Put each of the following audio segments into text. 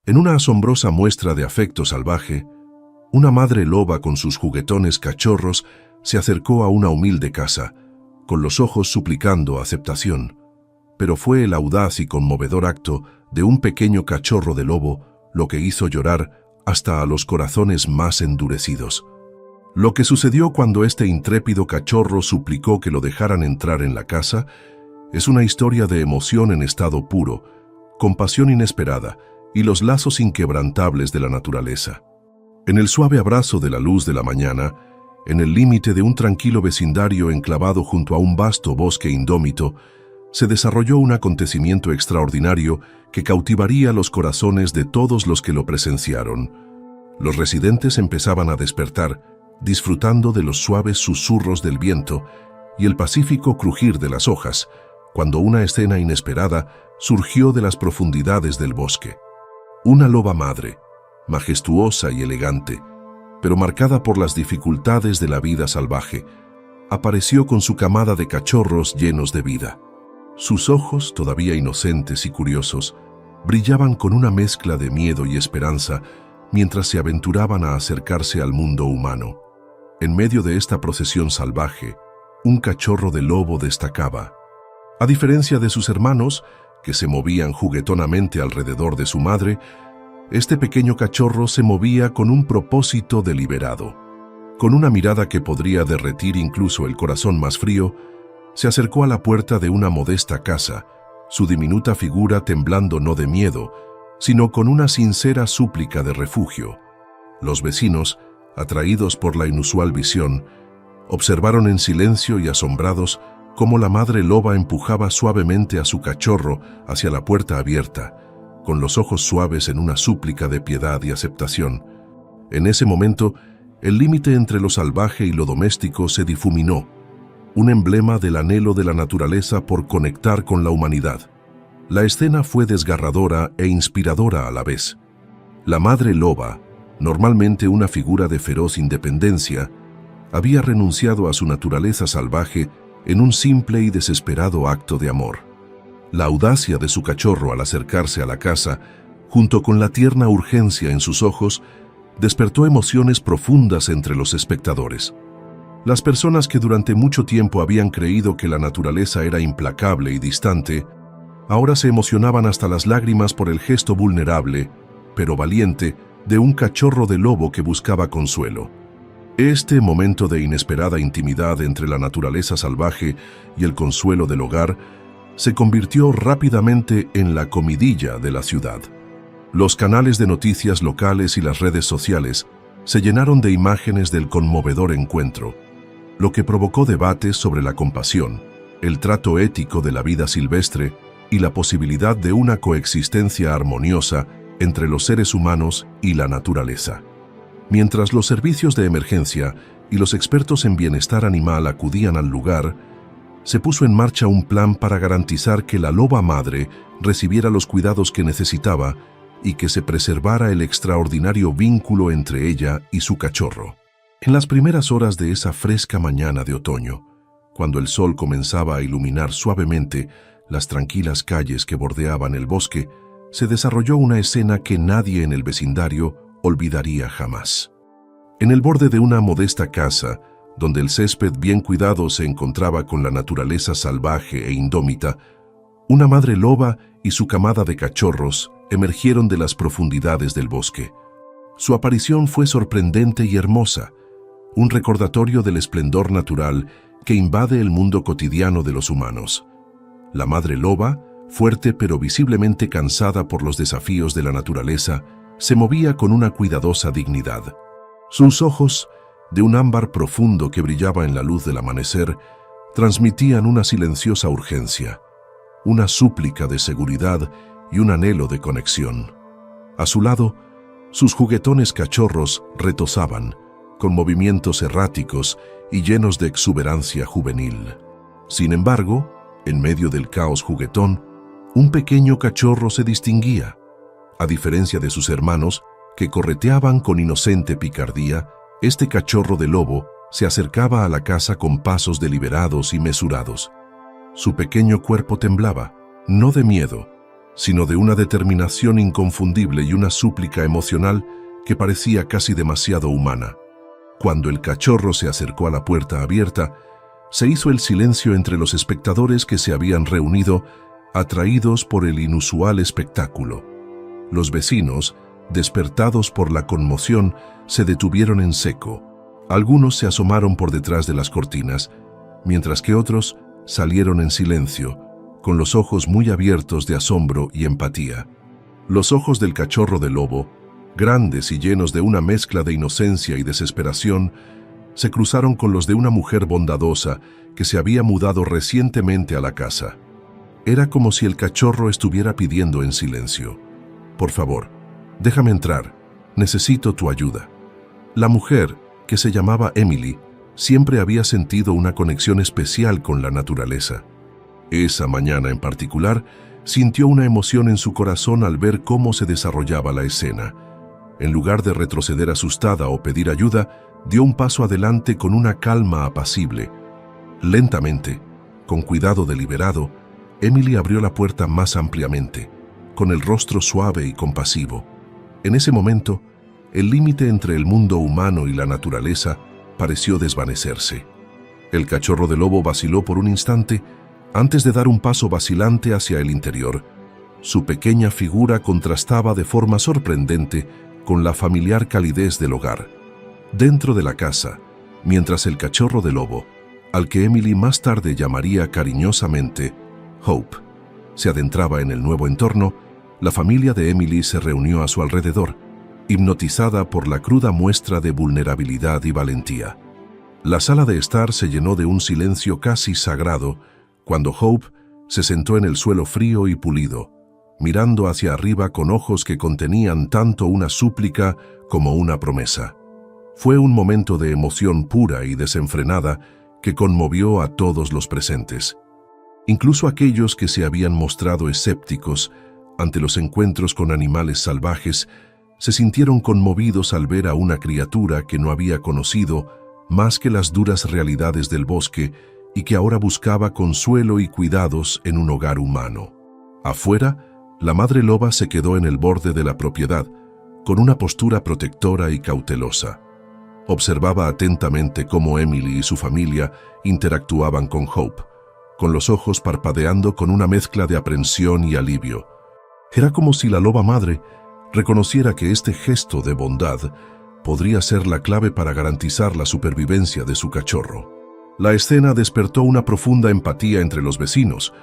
En una asombrosa muestra de afecto salvaje, una madre loba con sus juguetones cachorros se acercó a una humilde casa, con los ojos suplicando aceptación. Pero fue el audaz y conmovedor acto de un pequeño cachorro de lobo lo que hizo llorar hasta a los corazones más endurecidos. Lo que sucedió cuando este intrépido cachorro suplicó que lo dejaran entrar en la casa es una historia de emoción en estado puro, compasión inesperada y los lazos inquebrantables de la naturaleza. En el suave abrazo de la luz de la mañana, en el límite de un tranquilo vecindario enclavado junto a un vasto bosque indómito, se desarrolló un acontecimiento extraordinario que cautivaría los corazones de todos los que lo presenciaron. Los residentes empezaban a despertar, disfrutando de los suaves susurros del viento y el pacífico crujir de las hojas, cuando una escena inesperada surgió de las profundidades del bosque. Una loba madre, majestuosa y elegante, pero marcada por las dificultades de la vida salvaje, apareció con su camada de cachorros llenos de vida. Sus ojos, todavía inocentes y curiosos, brillaban con una mezcla de miedo y esperanza mientras se aventuraban a acercarse al mundo humano. En medio de esta procesión salvaje, un cachorro de lobo destacaba. A diferencia de sus hermanos, que se movían juguetonamente alrededor de su madre, este pequeño cachorro se movía con un propósito deliberado. Con una mirada que podría derretir incluso el corazón más frío, se acercó a la puerta de una modesta casa, su diminuta figura temblando no de miedo, sino con una sincera súplica de refugio. Los vecinos, atraídos por la inusual visión, observaron en silencio y asombrados cómo la madre loba empujaba suavemente a su cachorro hacia la puerta abierta, con los ojos suaves en una súplica de piedad y aceptación. En ese momento, el límite entre lo salvaje y lo doméstico se difuminó, un emblema del anhelo de la naturaleza por conectar con la humanidad. La escena fue desgarradora e inspiradora a la vez. La madre loba, normalmente una figura de feroz independencia, había renunciado a su naturaleza salvaje en un simple y desesperado acto de amor. La audacia de su cachorro al acercarse a la casa, junto con la tierna urgencia en sus ojos, despertó emociones profundas entre los espectadores. Las personas que durante mucho tiempo habían creído que la naturaleza era implacable y distante, ahora se emocionaban hasta las lágrimas por el gesto vulnerable, pero valiente, de un cachorro de lobo que buscaba consuelo. Este momento de inesperada intimidad entre la naturaleza salvaje y el consuelo del hogar se convirtió rápidamente en la comidilla de la ciudad. Los canales de noticias locales y las redes sociales se llenaron de imágenes del conmovedor encuentro, lo que provocó debates sobre la compasión, el trato ético de la vida silvestre y la posibilidad de una coexistencia armoniosa entre los seres humanos y la naturaleza. Mientras los servicios de emergencia y los expertos en bienestar animal acudían al lugar, se puso en marcha un plan para garantizar que la loba madre recibiera los cuidados que necesitaba y que se preservara el extraordinario vínculo entre ella y su cachorro. En las primeras horas de esa fresca mañana de otoño, cuando el sol comenzaba a iluminar suavemente las tranquilas calles que bordeaban el bosque, se desarrolló una escena que nadie en el vecindario olvidaría jamás. En el borde de una modesta casa, donde el césped bien cuidado se encontraba con la naturaleza salvaje e indómita, una madre loba y su camada de cachorros emergieron de las profundidades del bosque. Su aparición fue sorprendente y hermosa, un recordatorio del esplendor natural que invade el mundo cotidiano de los humanos. La madre loba, fuerte pero visiblemente cansada por los desafíos de la naturaleza, se movía con una cuidadosa dignidad. Sus ojos, de un ámbar profundo que brillaba en la luz del amanecer, transmitían una silenciosa urgencia, una súplica de seguridad y un anhelo de conexión. A su lado, sus juguetones cachorros retozaban, con movimientos erráticos y llenos de exuberancia juvenil. Sin embargo, en medio del caos juguetón, un pequeño cachorro se distinguía. A diferencia de sus hermanos, que correteaban con inocente picardía, este cachorro de lobo se acercaba a la casa con pasos deliberados y mesurados. Su pequeño cuerpo temblaba, no de miedo, sino de una determinación inconfundible y una súplica emocional que parecía casi demasiado humana. Cuando el cachorro se acercó a la puerta abierta, se hizo el silencio entre los espectadores que se habían reunido, atraídos por el inusual espectáculo. Los vecinos, despertados por la conmoción, se detuvieron en seco. Algunos se asomaron por detrás de las cortinas, mientras que otros salieron en silencio, con los ojos muy abiertos de asombro y empatía. Los ojos del cachorro de lobo, grandes y llenos de una mezcla de inocencia y desesperación, se cruzaron con los de una mujer bondadosa que se había mudado recientemente a la casa. Era como si el cachorro estuviera pidiendo en silencio: «Por favor, déjame entrar, necesito tu ayuda». La mujer, que se llamaba Emily, siempre había sentido una conexión especial con la naturaleza. Esa mañana en particular, sintió una emoción en su corazón al ver cómo se desarrollaba la escena. En lugar de retroceder asustada o pedir ayuda, dio un paso adelante con una calma apacible. Lentamente, con cuidado deliberado, Emily abrió la puerta más ampliamente, con el rostro suave y compasivo. En ese momento, el límite entre el mundo humano y la naturaleza pareció desvanecerse. El cachorro de lobo vaciló por un instante antes de dar un paso vacilante hacia el interior. Su pequeña figura contrastaba de forma sorprendente con la familiar calidez del hogar. Dentro de la casa, mientras el cachorro de lobo, al que Emily más tarde llamaría cariñosamente Hope, se adentraba en el nuevo entorno, la familia de Emily se reunió a su alrededor, hipnotizada por la cruda muestra de vulnerabilidad y valentía. La sala de estar se llenó de un silencio casi sagrado cuando Hope se sentó en el suelo frío y pulido, mirando hacia arriba con ojos que contenían tanto una súplica como una promesa. Fue un momento de emoción pura y desenfrenada que conmovió a todos los presentes. Incluso aquellos que se habían mostrado escépticos ante los encuentros con animales salvajes se sintieron conmovidos al ver a una criatura que no había conocido más que las duras realidades del bosque y que ahora buscaba consuelo y cuidados en un hogar humano. Afuera, la madre loba se quedó en el borde de la propiedad, con una postura protectora y cautelosa. Observaba atentamente cómo Emily y su familia interactuaban con Hope, con los ojos parpadeando con una mezcla de aprensión y alivio. Era como si la loba madre reconociera que este gesto de bondad podría ser la clave para garantizar la supervivencia de su cachorro. La escena despertó una profunda empatía entre los vecinos,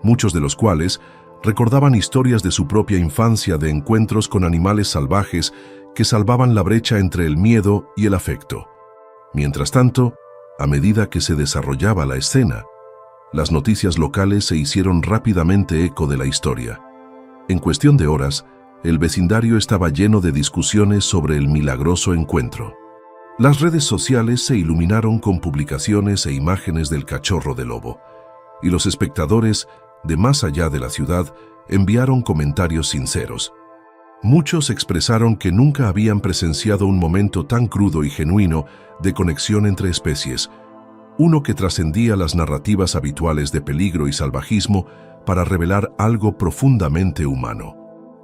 muchos de los cuales recordaban historias de su propia infancia de encuentros con animales salvajes que salvaban la brecha entre el miedo y el afecto. Mientras tanto, a medida que se desarrollaba la escena, las noticias locales se hicieron rápidamente eco de la historia. En cuestión de horas, el vecindario estaba lleno de discusiones sobre el milagroso encuentro. Las redes sociales se iluminaron con publicaciones e imágenes del cachorro de lobo, y los espectadores, de más allá de la ciudad, enviaron comentarios sinceros. Muchos expresaron que nunca habían presenciado un momento tan crudo y genuino de conexión entre especies, uno que trascendía las narrativas habituales de peligro y salvajismo para revelar algo profundamente humano.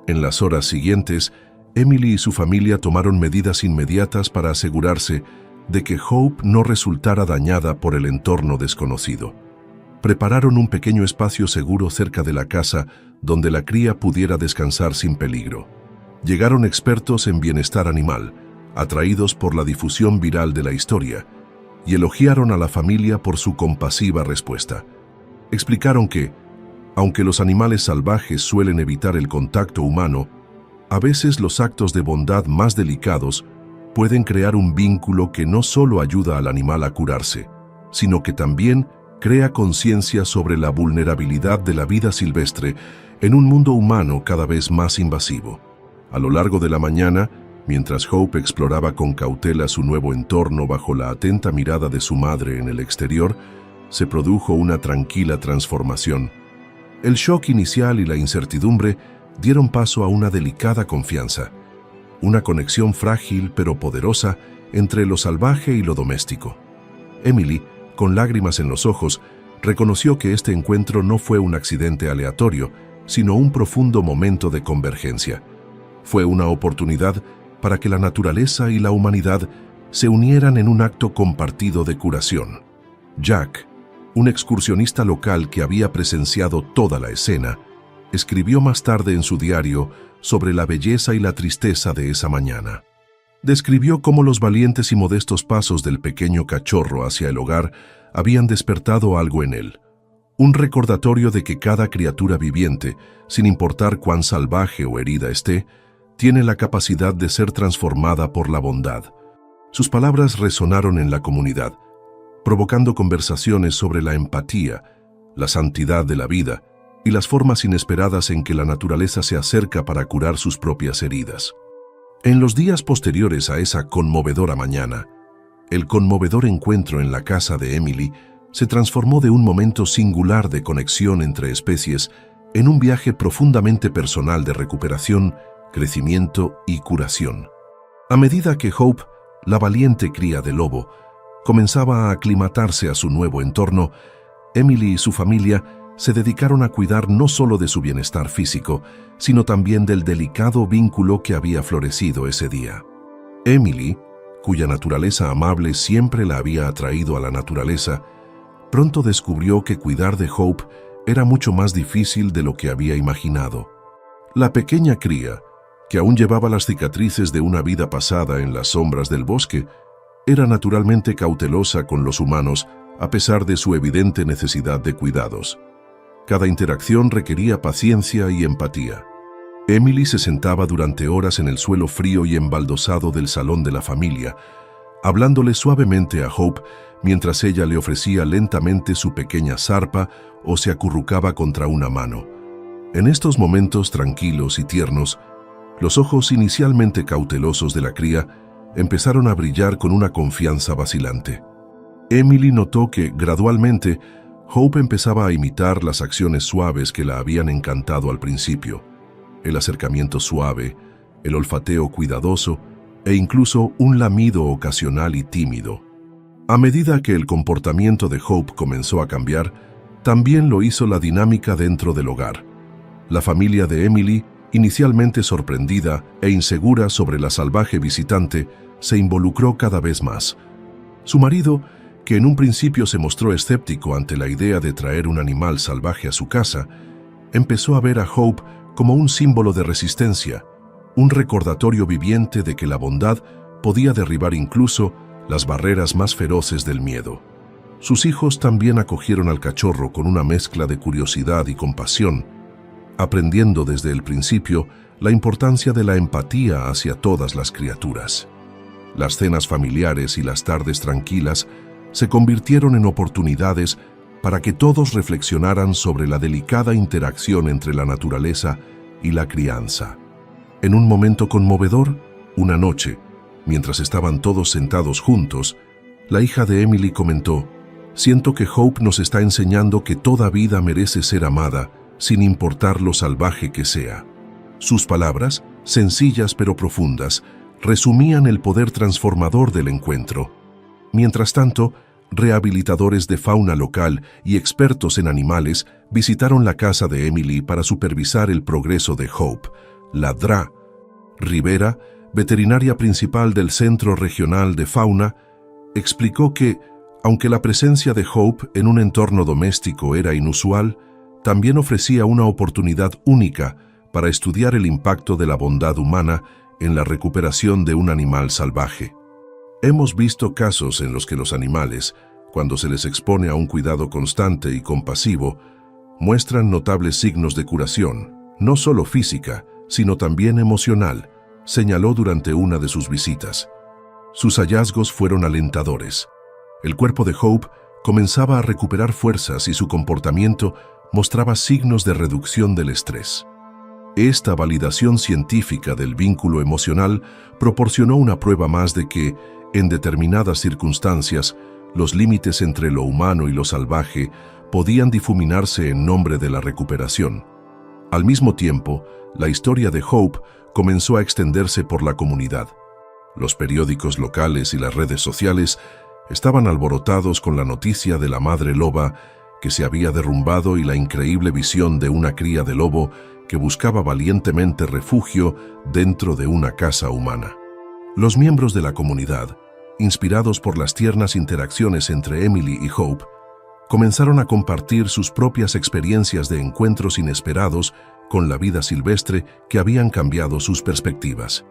En las horas siguientes, Emily y su familia tomaron medidas inmediatas para asegurarse de que Hope no resultara dañada por el entorno desconocido. Prepararon un pequeño espacio seguro cerca de la casa donde la cría pudiera descansar sin peligro. Llegaron expertos en bienestar animal, atraídos por la difusión viral de la historia, y elogiaron a la familia por su compasiva respuesta. Explicaron que, aunque los animales salvajes suelen evitar el contacto humano, a veces los actos de bondad más delicados pueden crear un vínculo que no solo ayuda al animal a curarse, sino que también crea conciencia sobre la vulnerabilidad de la vida silvestre en un mundo humano cada vez más invasivo. A lo largo de la mañana, mientras Hope exploraba con cautela su nuevo entorno bajo la atenta mirada de su madre en el exterior, se produjo una tranquila transformación. El shock inicial y la incertidumbre dieron paso a una delicada confianza, una conexión frágil pero poderosa entre lo salvaje y lo doméstico. Emily, con lágrimas en los ojos, reconoció que este encuentro no fue un accidente aleatorio, sino un profundo momento de convergencia. Fue una oportunidad para que la naturaleza y la humanidad se unieran en un acto compartido de curación. Jack, un excursionista local que había presenciado toda la escena, escribió más tarde en su diario sobre la belleza y la tristeza de esa mañana. Describió cómo los valientes y modestos pasos del pequeño cachorro hacia el hogar habían despertado algo en él. Un recordatorio de que cada criatura viviente, sin importar cuán salvaje o herida esté, tiene la capacidad de ser transformada por la bondad. Sus palabras resonaron en la comunidad, provocando conversaciones sobre la empatía, la santidad de la vida y las formas inesperadas en que la naturaleza se acerca para curar sus propias heridas. En los días posteriores a esa conmovedora mañana, el conmovedor encuentro en la casa de Emily se transformó de un momento singular de conexión entre especies en un viaje profundamente personal de recuperación, crecimiento y curación. A medida que Hope, la valiente cría de lobo, comenzaba a aclimatarse a su nuevo entorno, Emily y su familia se dedicaron a cuidar no solo de su bienestar físico, sino también del delicado vínculo que había florecido ese día. Emily, cuya naturaleza amable siempre la había atraído a la naturaleza, pronto descubrió que cuidar de Hope era mucho más difícil de lo que había imaginado. La pequeña cría, que aún llevaba las cicatrices de una vida pasada en las sombras del bosque, era naturalmente cautelosa con los humanos a pesar de su evidente necesidad de cuidados. Cada interacción requería paciencia y empatía. Emily se sentaba durante horas en el suelo frío y embaldosado del salón de la familia, hablándole suavemente a Hope mientras ella le ofrecía lentamente su pequeña zarpa o se acurrucaba contra una mano. En estos momentos tranquilos y tiernos, los ojos inicialmente cautelosos de la cría empezaron a brillar con una confianza vacilante. Emily notó que, gradualmente, Hope empezaba a imitar las acciones suaves que la habían encantado al principio. El acercamiento suave, el olfateo cuidadoso e incluso un lamido ocasional y tímido. A medida que el comportamiento de Hope comenzó a cambiar, también lo hizo la dinámica dentro del hogar. La familia de Emily, inicialmente sorprendida e insegura sobre la salvaje visitante, se involucró cada vez más. Su marido, que en un principio se mostró escéptico ante la idea de traer un animal salvaje a su casa, empezó a ver a Hope como un símbolo de resistencia, un recordatorio viviente de que la bondad podía derribar incluso las barreras más feroces del miedo. Sus hijos también acogieron al cachorro con una mezcla de curiosidad y compasión, aprendiendo desde el principio la importancia de la empatía hacia todas las criaturas. Las cenas familiares y las tardes tranquilas se convirtieron en oportunidades para que todos reflexionaran sobre la delicada interacción entre la naturaleza y la crianza. En un momento conmovedor, una noche, mientras estaban todos sentados juntos, la hija de Emily comentó: «Siento que Hope nos está enseñando que toda vida merece ser amada, sin importar lo salvaje que sea». Sus palabras, sencillas pero profundas, resumían el poder transformador del encuentro. Mientras tanto, rehabilitadores de fauna local y expertos en animales visitaron la casa de Emily para supervisar el progreso de Hope. La Dra. Rivera, veterinaria principal del Centro Regional de Fauna, explicó que, aunque la presencia de Hope en un entorno doméstico era inusual, también ofrecía una oportunidad única para estudiar el impacto de la bondad humana en la recuperación de un animal salvaje. Hemos visto casos en los que los animales, cuando se les expone a un cuidado constante y compasivo, muestran notables signos de curación, no solo física, sino también emocional, señaló durante una de sus visitas. Sus hallazgos fueron alentadores. El cuerpo de Hope comenzaba a recuperar fuerzas y su comportamiento mostraba signos de reducción del estrés. Esta validación científica del vínculo emocional proporcionó una prueba más de que, en determinadas circunstancias, los límites entre lo humano y lo salvaje podían difuminarse en nombre de la recuperación. Al mismo tiempo, la historia de Hope comenzó a extenderse por la comunidad. Los periódicos locales y las redes sociales estaban alborotados con la noticia de la madre loba que se había derrumbado y la increíble visión de una cría de lobo que buscaba valientemente refugio dentro de una casa humana. Los miembros de la comunidad, inspirados por las tiernas interacciones entre Emily y Hope, comenzaron a compartir sus propias experiencias de encuentros inesperados con la vida silvestre que habían cambiado sus perspectivas.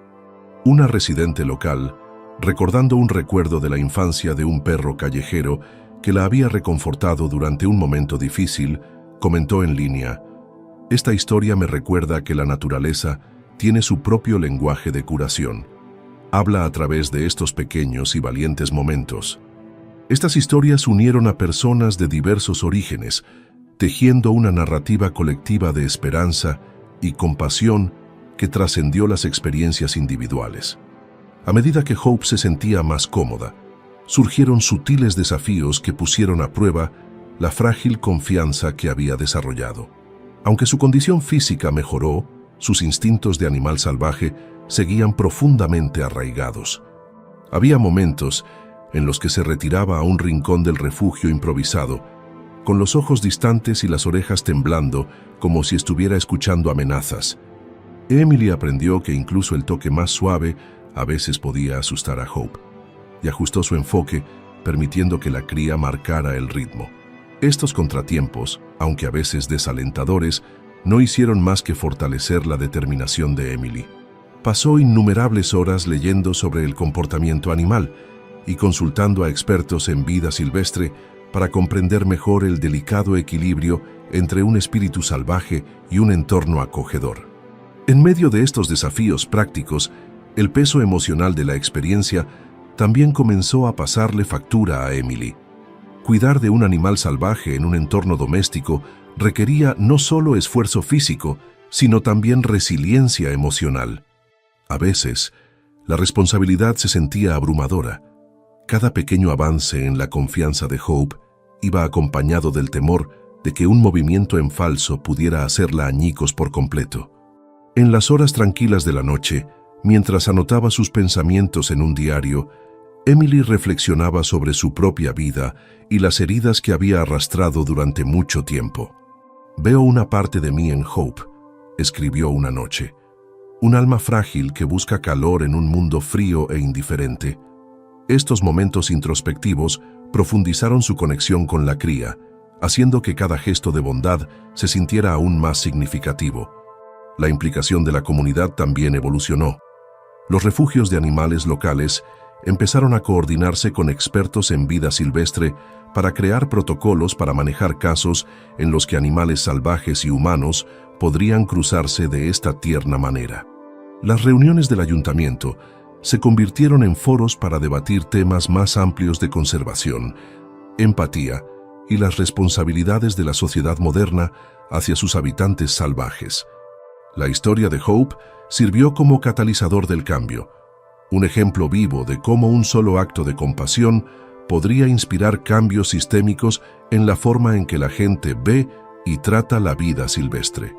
Una residente local, recordando un recuerdo de la infancia de un perro callejero que la había reconfortado durante un momento difícil, comentó en línea: «Esta historia me recuerda que la naturaleza tiene su propio lenguaje de curación. Habla a través de estos pequeños y valientes momentos». Estas historias unieron a personas de diversos orígenes, tejiendo una narrativa colectiva de esperanza y compasión que trascendió las experiencias individuales. A medida que Hope se sentía más cómoda, surgieron sutiles desafíos que pusieron a prueba la frágil confianza que había desarrollado. Aunque su condición física mejoró, sus instintos de animal salvaje seguían profundamente arraigados. Había momentos en los que se retiraba a un rincón del refugio improvisado, con los ojos distantes y las orejas temblando como si estuviera escuchando amenazas. Emily aprendió que incluso el toque más suave a veces podía asustar a Hope, y ajustó su enfoque, permitiendo que la cría marcara el ritmo. Estos contratiempos, aunque a veces desalentadores, no hicieron más que fortalecer la determinación de Emily. Pasó innumerables horas leyendo sobre el comportamiento animal y consultando a expertos en vida silvestre para comprender mejor el delicado equilibrio entre un espíritu salvaje y un entorno acogedor. En medio de estos desafíos prácticos, el peso emocional de la experiencia también comenzó a pasarle factura a Emily. Cuidar de un animal salvaje en un entorno doméstico requería no solo esfuerzo físico, sino también resiliencia emocional. A veces, la responsabilidad se sentía abrumadora. Cada pequeño avance en la confianza de Hope iba acompañado del temor de que un movimiento en falso pudiera hacerla añicos por completo. En las horas tranquilas de la noche, mientras anotaba sus pensamientos en un diario, Emily reflexionaba sobre su propia vida y las heridas que había arrastrado durante mucho tiempo. «Veo una parte de mí en Hope», escribió una noche. «Un alma frágil que busca calor en un mundo frío e indiferente». Estos momentos introspectivos profundizaron su conexión con la cría, haciendo que cada gesto de bondad se sintiera aún más significativo. La implicación de la comunidad también evolucionó. Los refugios de animales locales empezaron a coordinarse con expertos en vida silvestre para crear protocolos para manejar casos en los que animales salvajes y humanos podrían cruzarse de esta tierna manera. Las reuniones del ayuntamiento se convirtieron en foros para debatir temas más amplios de conservación, empatía y las responsabilidades de la sociedad moderna hacia sus habitantes salvajes. La historia de Hope sirvió como catalizador del cambio, un ejemplo vivo de cómo un solo acto de compasión podría inspirar cambios sistémicos en la forma en que la gente ve y trata la vida silvestre.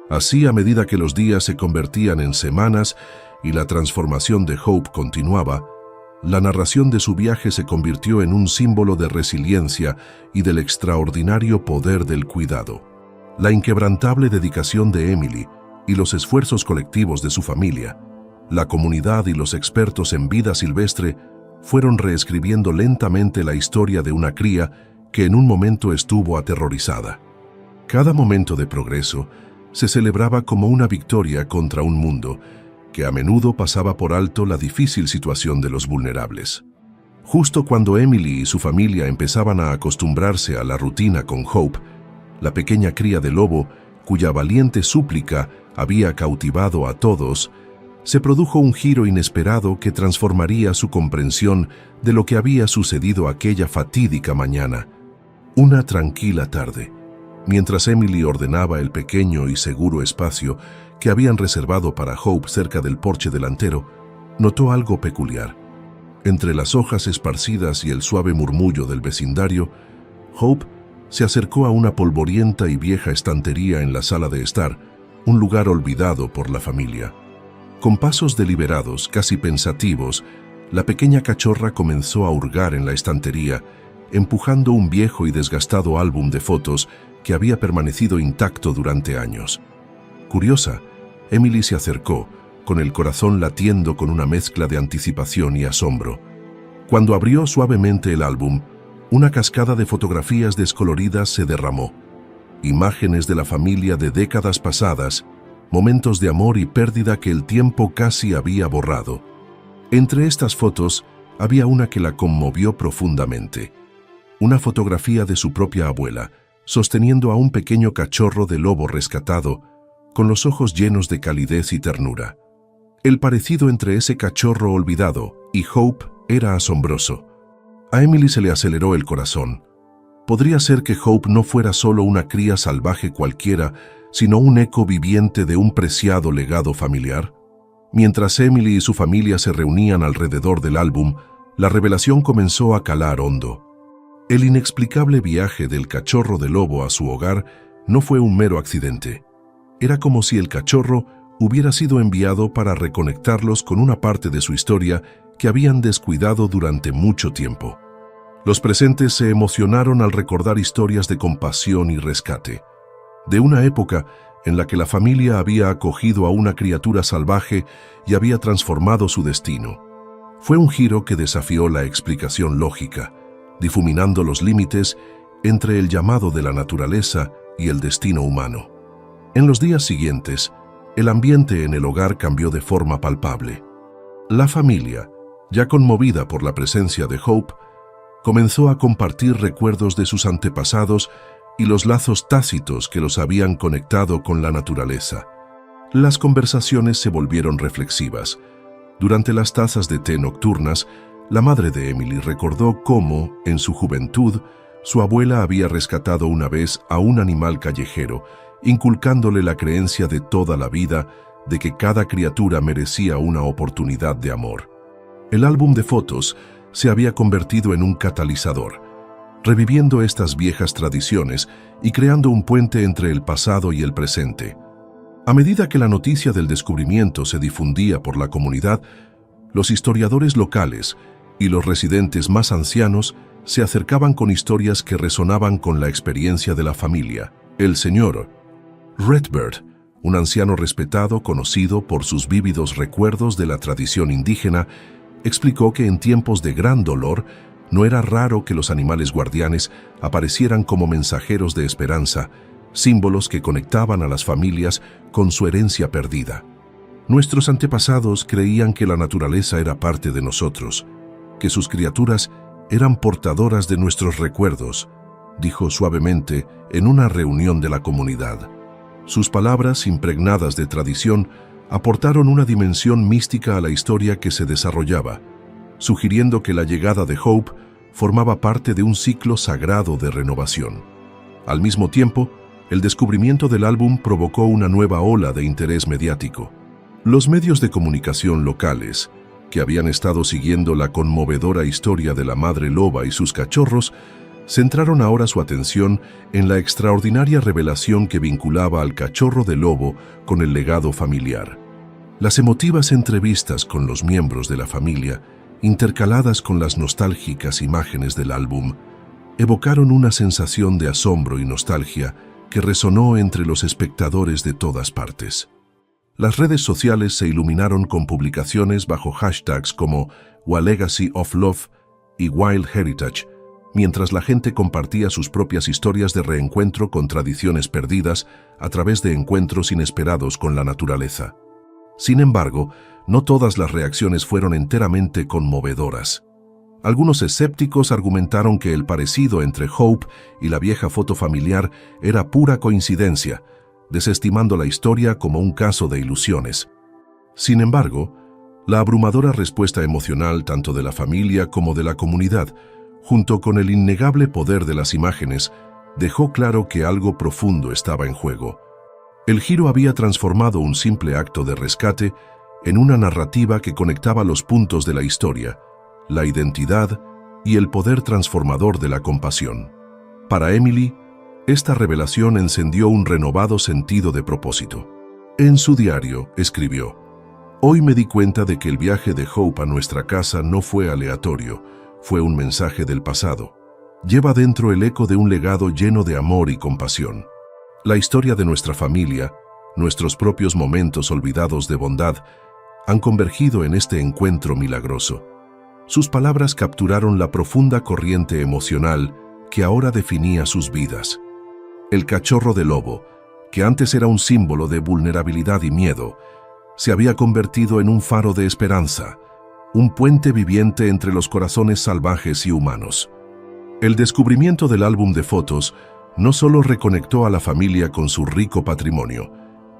Así, a medida que los días se convertían en semanas y la transformación de Hope continuaba, la narración de su viaje se convirtió en un símbolo de resiliencia y del extraordinario poder del cuidado. La inquebrantable dedicación de Emily y los esfuerzos colectivos de su familia, la comunidad y los expertos en vida silvestre fueron reescribiendo lentamente la historia de una cría que en un momento estuvo aterrorizada. Cada momento de progreso se celebraba como una victoria contra un mundo que a menudo pasaba por alto la difícil situación de los vulnerables. Justo cuando Emily y su familia empezaban a acostumbrarse a la rutina con Hope, la pequeña cría de lobo, cuya valiente súplica había cautivado a todos, se produjo un giro inesperado que transformaría su comprensión de lo que había sucedido aquella fatídica mañana. Una tranquila tarde, mientras Emily ordenaba el pequeño y seguro espacio que habían reservado para Hope cerca del porche delantero, notó algo peculiar. Entre las hojas esparcidas y el suave murmullo del vecindario, Hope se acercó a una polvorienta y vieja estantería en la sala de estar, un lugar olvidado por la familia. Con pasos deliberados, casi pensativos, la pequeña cachorra comenzó a hurgar en la estantería, empujando un viejo y desgastado álbum de fotos que había permanecido intacto durante años. Curiosa, Emily se acercó, con el corazón latiendo con una mezcla de anticipación y asombro. Cuando abrió suavemente el álbum, una cascada de fotografías descoloridas se derramó. Imágenes de la familia de décadas pasadas, momentos de amor y pérdida que el tiempo casi había borrado. Entre estas fotos había una que la conmovió profundamente. Una fotografía de su propia abuela, sosteniendo a un pequeño cachorro de lobo rescatado, con los ojos llenos de calidez y ternura. El parecido entre ese cachorro olvidado y Hope era asombroso. A Emily se le aceleró el corazón. ¿Podría ser que Hope no fuera solo una cría salvaje cualquiera, sino un eco viviente de un preciado legado familiar? Mientras Emily y su familia se reunían alrededor del álbum, la revelación comenzó a calar hondo. El inexplicable viaje del cachorro de lobo a su hogar no fue un mero accidente. Era como si el cachorro hubiera sido enviado para reconectarlos con una parte de su historia que habían descuidado durante mucho tiempo. Los presentes se emocionaron al recordar historias de compasión y rescate, de una época en la que la familia había acogido a una criatura salvaje y había transformado su destino. Fue un giro que desafió la explicación lógica, difuminando los límites entre el llamado de la naturaleza y el destino humano. En los días siguientes, el ambiente en el hogar cambió de forma palpable. La familia, ya conmovida por la presencia de Hope, comenzó a compartir recuerdos de sus antepasados y los lazos tácitos que los habían conectado con la naturaleza. Las conversaciones se volvieron reflexivas. Durante las tazas de té nocturnas, la madre de Emily recordó cómo, en su juventud, su abuela había rescatado una vez a un animal callejero, inculcándole la creencia de toda la vida de que cada criatura merecía una oportunidad de amor. El álbum de fotos se había convertido en un catalizador, reviviendo estas viejas tradiciones y creando un puente entre el pasado y el presente. A medida que la noticia del descubrimiento se difundía por la comunidad, los historiadores locales y los residentes más ancianos se acercaban con historias que resonaban con la experiencia de la familia. El señor Redbird, un anciano respetado conocido por sus vívidos recuerdos de la tradición indígena, explicó que en tiempos de gran dolor no era raro que los animales guardianes aparecieran como mensajeros de esperanza, símbolos que conectaban a las familias con su herencia perdida. Nuestros antepasados creían que la naturaleza era parte de nosotros, que sus criaturas eran portadoras de nuestros recuerdos, dijo suavemente en una reunión de la comunidad. Sus palabras, impregnadas de tradición, aportaron una dimensión mística a la historia que se desarrollaba, sugiriendo que la llegada de Hope formaba parte de un ciclo sagrado de renovación. Al mismo tiempo, el descubrimiento del álbum provocó una nueva ola de interés mediático. Los medios de comunicación locales, que habían estado siguiendo la conmovedora historia de la madre loba y sus cachorros, centraron ahora su atención en la extraordinaria revelación que vinculaba al cachorro de lobo con el legado familiar. Las emotivas entrevistas con los miembros de la familia, intercaladas con las nostálgicas imágenes del álbum, evocaron una sensación de asombro y nostalgia que resonó entre los espectadores de todas partes. Las redes sociales se iluminaron con publicaciones bajo hashtags como #WaLegacyOfLove y Wild Heritage, mientras la gente compartía sus propias historias de reencuentro con tradiciones perdidas a través de encuentros inesperados con la naturaleza. Sin embargo, no todas las reacciones fueron enteramente conmovedoras. Algunos escépticos argumentaron que el parecido entre Hope y la vieja foto familiar era pura coincidencia, desestimando la historia como un caso de ilusiones. Sin embargo, la abrumadora respuesta emocional tanto de la familia como de la comunidad, junto con el innegable poder de las imágenes, dejó claro que algo profundo estaba en juego. El giro había transformado un simple acto de rescate en una narrativa que conectaba los puntos de la historia, la identidad y el poder transformador de la compasión. Para Emily, esta revelación encendió un renovado sentido de propósito. En su diario, escribió: «Hoy me di cuenta de que el viaje de Hope a nuestra casa no fue aleatorio, fue un mensaje del pasado. lleva dentro el eco de un legado lleno de amor y compasión. La historia de nuestra familia, nuestros propios momentos olvidados de bondad, han convergido en este encuentro milagroso. Sus palabras capturaron la profunda corriente emocional que ahora definía sus vidas. El cachorro de lobo, que antes era un símbolo de vulnerabilidad y miedo, se había convertido en un faro de esperanza, un puente viviente entre los corazones salvajes y humanos. El descubrimiento del álbum de fotos no solo reconectó a la familia con su rico patrimonio,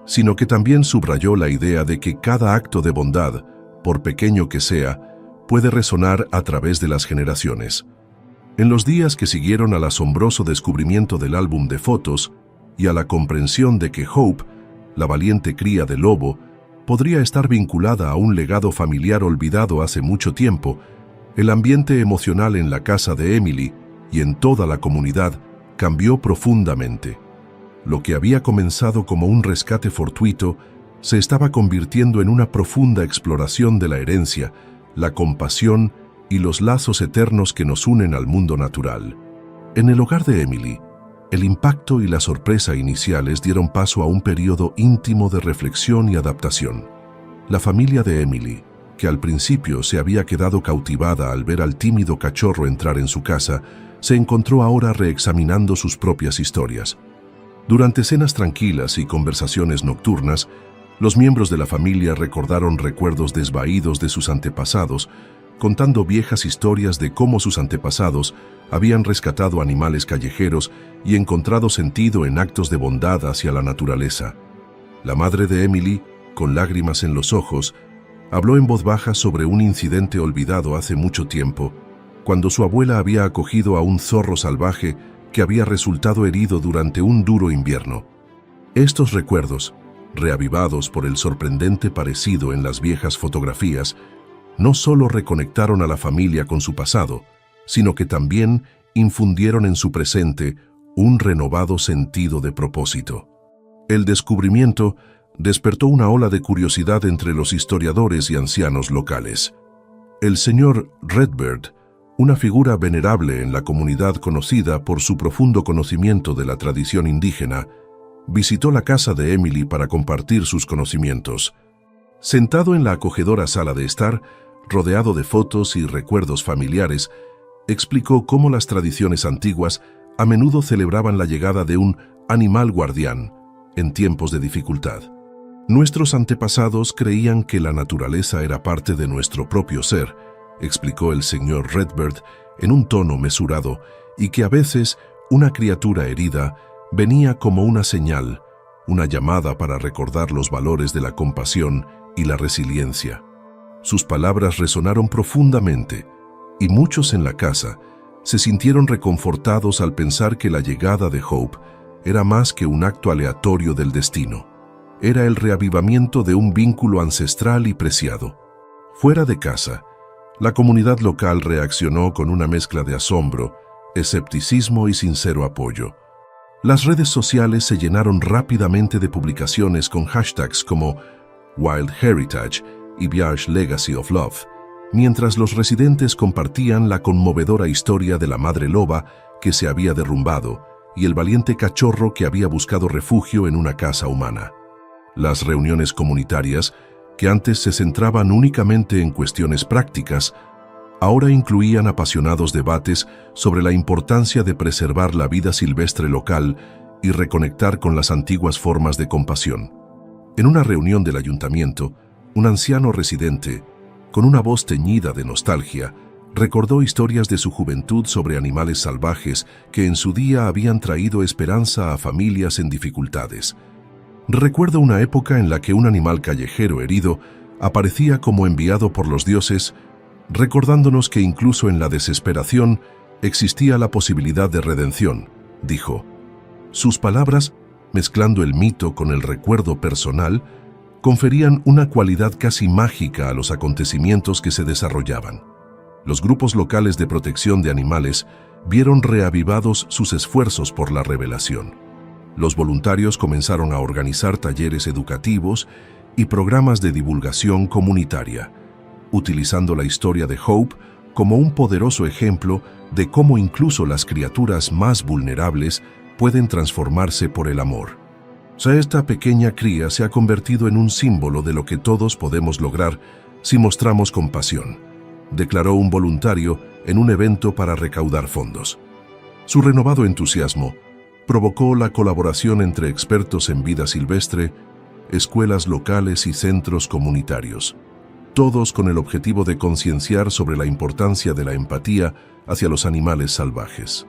sino que también subrayó la idea de que cada acto de bondad, por pequeño que sea, puede resonar a través de las generaciones. En los días que siguieron al asombroso descubrimiento del álbum de fotos y a la comprensión de que Hope, la valiente cría de lobo, podría estar vinculada a un legado familiar olvidado hace mucho tiempo, el ambiente emocional en la casa de Emily y en toda la comunidad cambió profundamente. Lo que había comenzado como un rescate fortuito se estaba convirtiendo en una profunda exploración de la herencia, la compasión y los lazos eternos que nos unen al mundo natural. En el hogar de Emily, el impacto y la sorpresa iniciales dieron paso a un periodo íntimo de reflexión y adaptación. La familia de Emily, que al principio se había quedado cautivada al ver al tímido cachorro entrar en su casa, se encontró ahora reexaminando sus propias historias. Durante cenas tranquilas y conversaciones nocturnas, los miembros de la familia recordaron recuerdos desvaídos de sus antepasados, contando viejas historias de cómo sus antepasados habían rescatado animales callejeros y encontrado sentido en actos de bondad hacia la naturaleza. La madre de Emily, con lágrimas en los ojos, habló en voz baja sobre un incidente olvidado hace mucho tiempo, cuando su abuela había acogido a un zorro salvaje que había resultado herido durante un duro invierno. Estos recuerdos, reavivados por el sorprendente parecido en las viejas fotografías, no solo reconectaron a la familia con su pasado, sino que también infundieron en su presente un renovado sentido de propósito. El descubrimiento despertó una ola de curiosidad entre los historiadores y ancianos locales. El señor Redbird, una figura venerable en la comunidad conocida por su profundo conocimiento de la tradición indígena, visitó la casa de Emily para compartir sus conocimientos. Sentado en la acogedora sala de estar, rodeado de fotos y recuerdos familiares, explicó cómo las tradiciones antiguas a menudo celebraban la llegada de un animal guardián en tiempos de dificultad. Nuestros antepasados creían que la naturaleza era parte de nuestro propio ser, explicó el señor Redbird en un tono mesurado, y que a veces una criatura herida venía como una señal, una llamada para recordar los valores de la compasión y la resiliencia. Sus palabras resonaron profundamente, y muchos en la casa se sintieron reconfortados al pensar que la llegada de Hope era más que un acto aleatorio del destino. Era el reavivamiento de un vínculo ancestral y preciado. Fuera de casa, la comunidad local reaccionó con una mezcla de asombro, escepticismo y sincero apoyo. Las redes sociales se llenaron rápidamente de publicaciones con hashtags como Wild Heritage y Village Legacy of Love, mientras los residentes compartían la conmovedora historia de la madre loba que se había derrumbado y el valiente cachorro que había buscado refugio en una casa humana. Las reuniones comunitarias, que antes se centraban únicamente en cuestiones prácticas, ahora incluían apasionados debates sobre la importancia de preservar la vida silvestre local y reconectar con las antiguas formas de compasión. En una reunión del ayuntamiento, un anciano residente, con una voz teñida de nostalgia, recordó historias de su juventud sobre animales salvajes que en su día habían traído esperanza a familias en dificultades. Recuerdo una época en la que un animal callejero herido aparecía como enviado por los dioses, recordándonos que incluso en la desesperación existía la posibilidad de redención, dijo. Sus palabras, mezclando el mito con el recuerdo personal, conferían una cualidad casi mágica a los acontecimientos que se desarrollaban. Los grupos locales de protección de animales vieron reavivados sus esfuerzos por la revelación. Los voluntarios comenzaron a organizar talleres educativos y programas de divulgación comunitaria, utilizando la historia de Hope como un poderoso ejemplo de cómo incluso las criaturas más vulnerables pueden transformarse por el amor. Esta pequeña cría se ha convertido en un símbolo de lo que todos podemos lograr si mostramos compasión, declaró un voluntario en un evento para recaudar fondos. Su renovado entusiasmo provocó la colaboración entre expertos en vida silvestre, escuelas locales y centros comunitarios, todos con el objetivo de concienciar sobre la importancia de la empatía hacia los animales salvajes.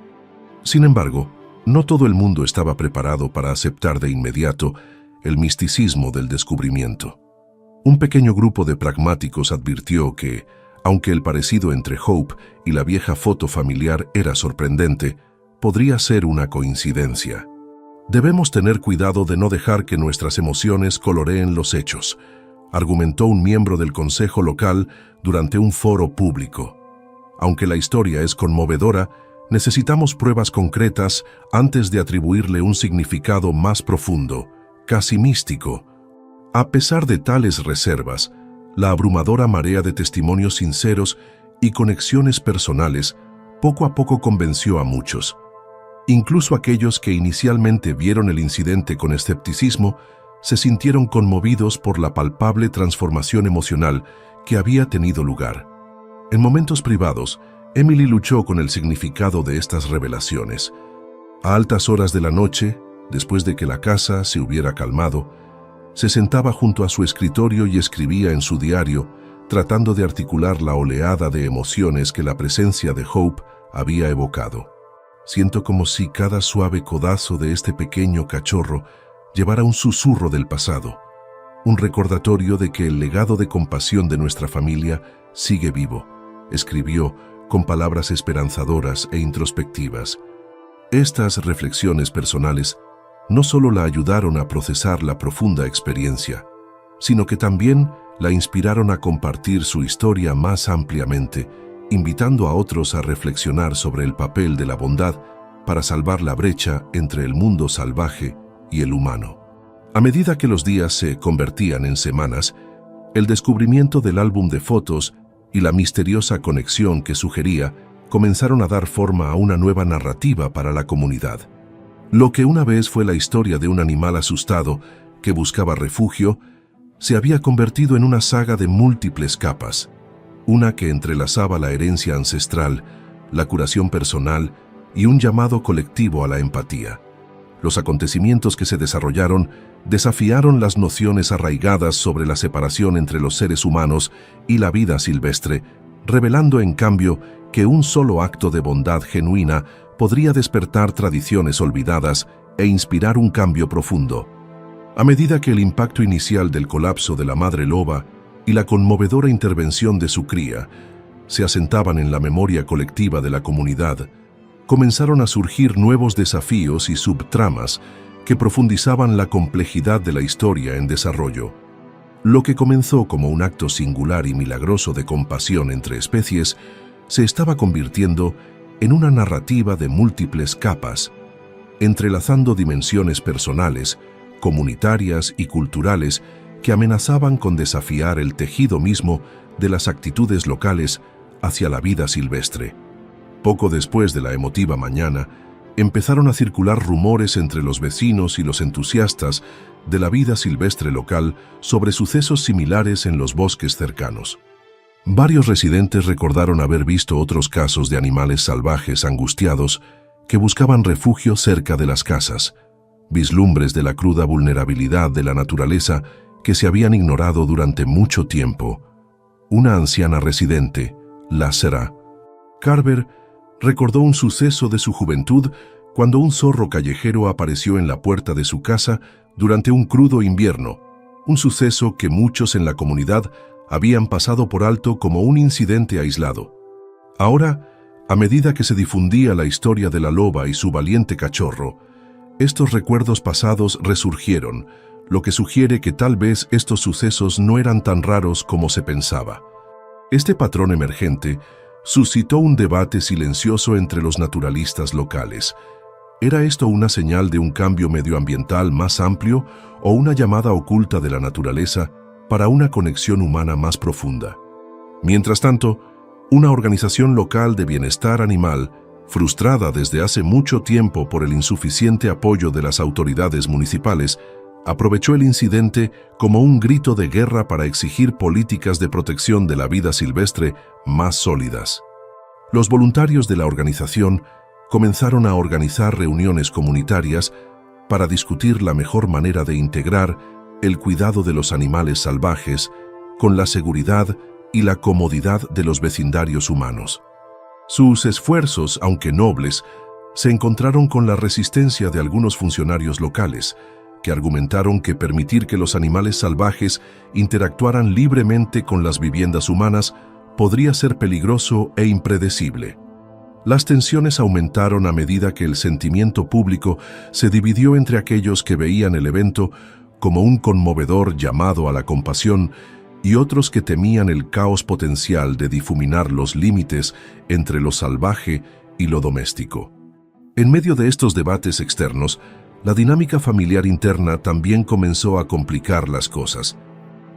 Sin embargo, no todo el mundo estaba preparado para aceptar de inmediato el misticismo del descubrimiento. Un pequeño grupo de pragmáticos advirtió que, aunque el parecido entre Hope y la vieja foto familiar era sorprendente, podría ser una coincidencia. Debemos tener cuidado de no dejar que nuestras emociones coloreen los hechos, argumentó un miembro del consejo local durante un foro público. Aunque la historia es conmovedora, necesitamos pruebas concretas antes de atribuirle un significado más profundo, casi místico. A pesar de tales reservas, la abrumadora marea de testimonios sinceros y conexiones personales poco a poco convenció a muchos. Incluso aquellos que inicialmente vieron el incidente con escepticismo se sintieron conmovidos por la palpable transformación emocional que había tenido lugar. En momentos privados, Emily luchó con el significado de estas revelaciones. A altas horas de la noche, después de que la casa se hubiera calmado, se sentaba junto a su escritorio y escribía en su diario, tratando de articular la oleada de emociones que la presencia de Hope había evocado. Siento como si cada suave codazo de este pequeño cachorro llevara un susurro del pasado, un recordatorio de que el legado de compasión de nuestra familia sigue vivo, escribió con palabras esperanzadoras e introspectivas. Estas reflexiones personales no solo la ayudaron a procesar la profunda experiencia, sino que también la inspiraron a compartir su historia más ampliamente, invitando a otros a reflexionar sobre el papel de la bondad para salvar la brecha entre el mundo salvaje y el humano. A medida que los días se convertían en semanas, el descubrimiento del álbum de fotos y la misteriosa conexión que sugería comenzaron a dar forma a una nueva narrativa para la comunidad. Lo que una vez fue la historia de un animal asustado que buscaba refugio, se había convertido en una saga de múltiples capas, una que entrelazaba la herencia ancestral, la curación personal y un llamado colectivo a la empatía. Los acontecimientos que se desarrollaron desafiaron las nociones arraigadas sobre la separación entre los seres humanos y la vida silvestre, revelando en cambio que un solo acto de bondad genuina podría despertar tradiciones olvidadas e inspirar un cambio profundo. A medida que el impacto inicial del colapso de la madre loba y la conmovedora intervención de su cría se asentaban en la memoria colectiva de la comunidad, comenzaron a surgir nuevos desafíos y subtramas que profundizaban la complejidad de la historia en desarrollo. Lo que comenzó como un acto singular y milagroso de compasión entre especies se estaba convirtiendo en una narrativa de múltiples capas, entrelazando dimensiones personales, comunitarias y culturales que amenazaban con desafiar el tejido mismo de las actitudes locales hacia la vida silvestre. Poco después de la emotiva mañana, empezaron a circular rumores entre los vecinos y los entusiastas de la vida silvestre local sobre sucesos similares en los bosques cercanos. Varios residentes recordaron haber visto otros casos de animales salvajes angustiados que buscaban refugio cerca de las casas, vislumbres de la cruda vulnerabilidad de la naturaleza que se habían ignorado durante mucho tiempo. Una anciana residente, Lázara Carver, recordó un suceso de su juventud cuando un zorro callejero apareció en la puerta de su casa durante un crudo invierno, un suceso que muchos en la comunidad habían pasado por alto como un incidente aislado. Ahora, a medida que se difundía la historia de la loba y su valiente cachorro, estos recuerdos pasados resurgieron, lo que sugiere que tal vez estos sucesos no eran tan raros como se pensaba. Este patrón emergente suscitó un debate silencioso entre los naturalistas locales. ¿Era esto una señal de un cambio medioambiental más amplio o una llamada oculta de la naturaleza para una conexión humana más profunda? Mientras tanto, Una organización local de bienestar animal, frustrada desde hace mucho tiempo por el insuficiente apoyo de las autoridades municipales, aprovechó el incidente como un grito de guerra para exigir políticas de protección de la vida silvestre más sólidas. Los voluntarios de la organización comenzaron a organizar reuniones comunitarias para discutir la mejor manera de integrar el cuidado de los animales salvajes con la seguridad y la comodidad de los vecindarios humanos. Sus esfuerzos, aunque nobles, se encontraron con la resistencia de algunos funcionarios locales, que argumentaron que permitir que los animales salvajes interactuaran libremente con las viviendas humanas podría ser peligroso e impredecible. Las tensiones aumentaron a medida que el sentimiento público se dividió entre aquellos que veían el evento como un conmovedor llamado a la compasión y otros que temían el caos potencial de difuminar los límites entre lo salvaje y lo doméstico. En medio de estos debates externos, la dinámica familiar interna también comenzó a complicar las cosas.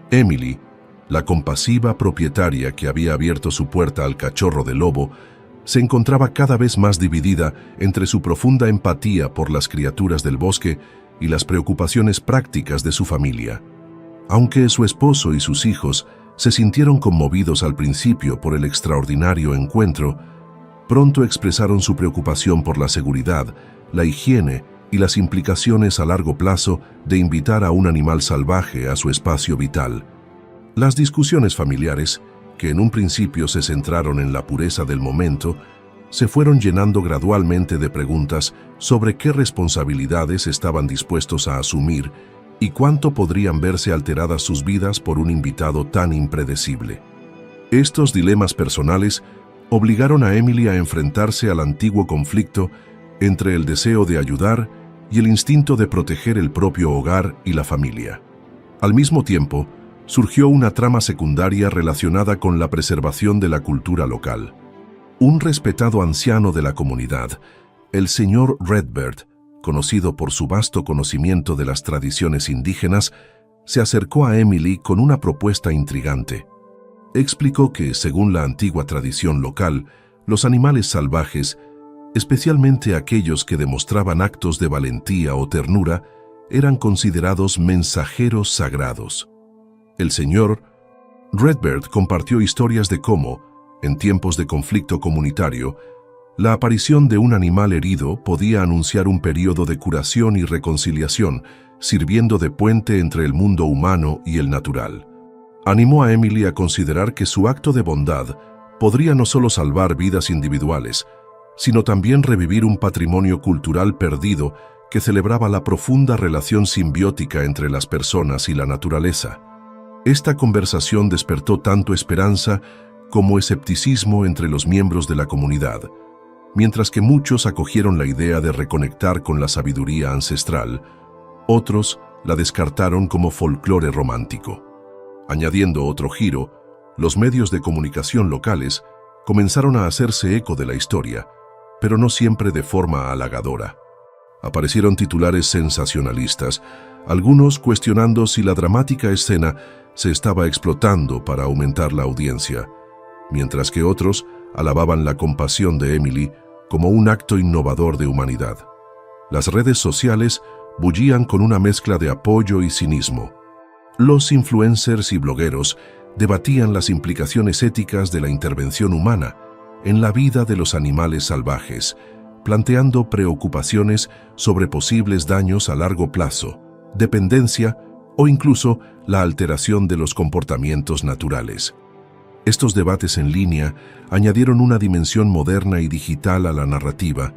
Emily, la compasiva propietaria que había abierto su puerta al cachorro de lobo, se encontraba cada vez más dividida entre su profunda empatía por las criaturas del bosque y las preocupaciones prácticas de su familia. Aunque su esposo y sus hijos se sintieron conmovidos al principio por el extraordinario encuentro, pronto expresaron su preocupación por la seguridad, la higiene y las implicaciones a largo plazo de invitar a un animal salvaje a su espacio vital. Las discusiones familiares, que en un principio se centraron en la pureza del momento, se fueron llenando gradualmente de preguntas sobre qué responsabilidades estaban dispuestos a asumir y cuánto podrían verse alteradas sus vidas por un invitado tan impredecible. Estos dilemas personales obligaron a Emily a enfrentarse al antiguo conflicto entre el deseo de ayudar y el instinto de proteger el propio hogar y la familia. Al mismo tiempo, surgió una trama secundaria relacionada con la preservación de la cultura local. Un respetado anciano de la comunidad, el señor Redbird, conocido por su vasto conocimiento de las tradiciones indígenas, se acercó a Emily con una propuesta intrigante. Explicó que, según la antigua tradición local, los animales salvajes, especialmente aquellos que demostraban actos de valentía o ternura, eran considerados mensajeros sagrados. El señor Redbird compartió historias de cómo, en tiempos de conflicto comunitario, la aparición de un animal herido podía anunciar un período de curación y reconciliación, sirviendo de puente entre el mundo humano y el natural. Animó a Emily a considerar que su acto de bondad podría no solo salvar vidas individuales, sino también revivir un patrimonio cultural perdido que celebraba la profunda relación simbiótica entre las personas y la naturaleza. Esta conversación despertó tanto esperanza como escepticismo entre los miembros de la comunidad, mientras que muchos acogieron la idea de reconectar con la sabiduría ancestral, otros la descartaron como folclore romántico. Añadiendo otro giro, los medios de comunicación locales comenzaron a hacerse eco de la historia, pero no siempre de forma halagadora. Aparecieron titulares sensacionalistas, algunos cuestionando si la dramática escena se estaba explotando para aumentar la audiencia, mientras que otros alababan la compasión de Emily como un acto innovador de humanidad. Las redes sociales bullían con una mezcla de apoyo y cinismo. Los influencers y blogueros debatían las implicaciones éticas de la intervención humana en la vida de los animales salvajes, planteando preocupaciones sobre posibles daños a largo plazo, dependencia o incluso la alteración de los comportamientos naturales. Estos debates en línea añadieron una dimensión moderna y digital a la narrativa,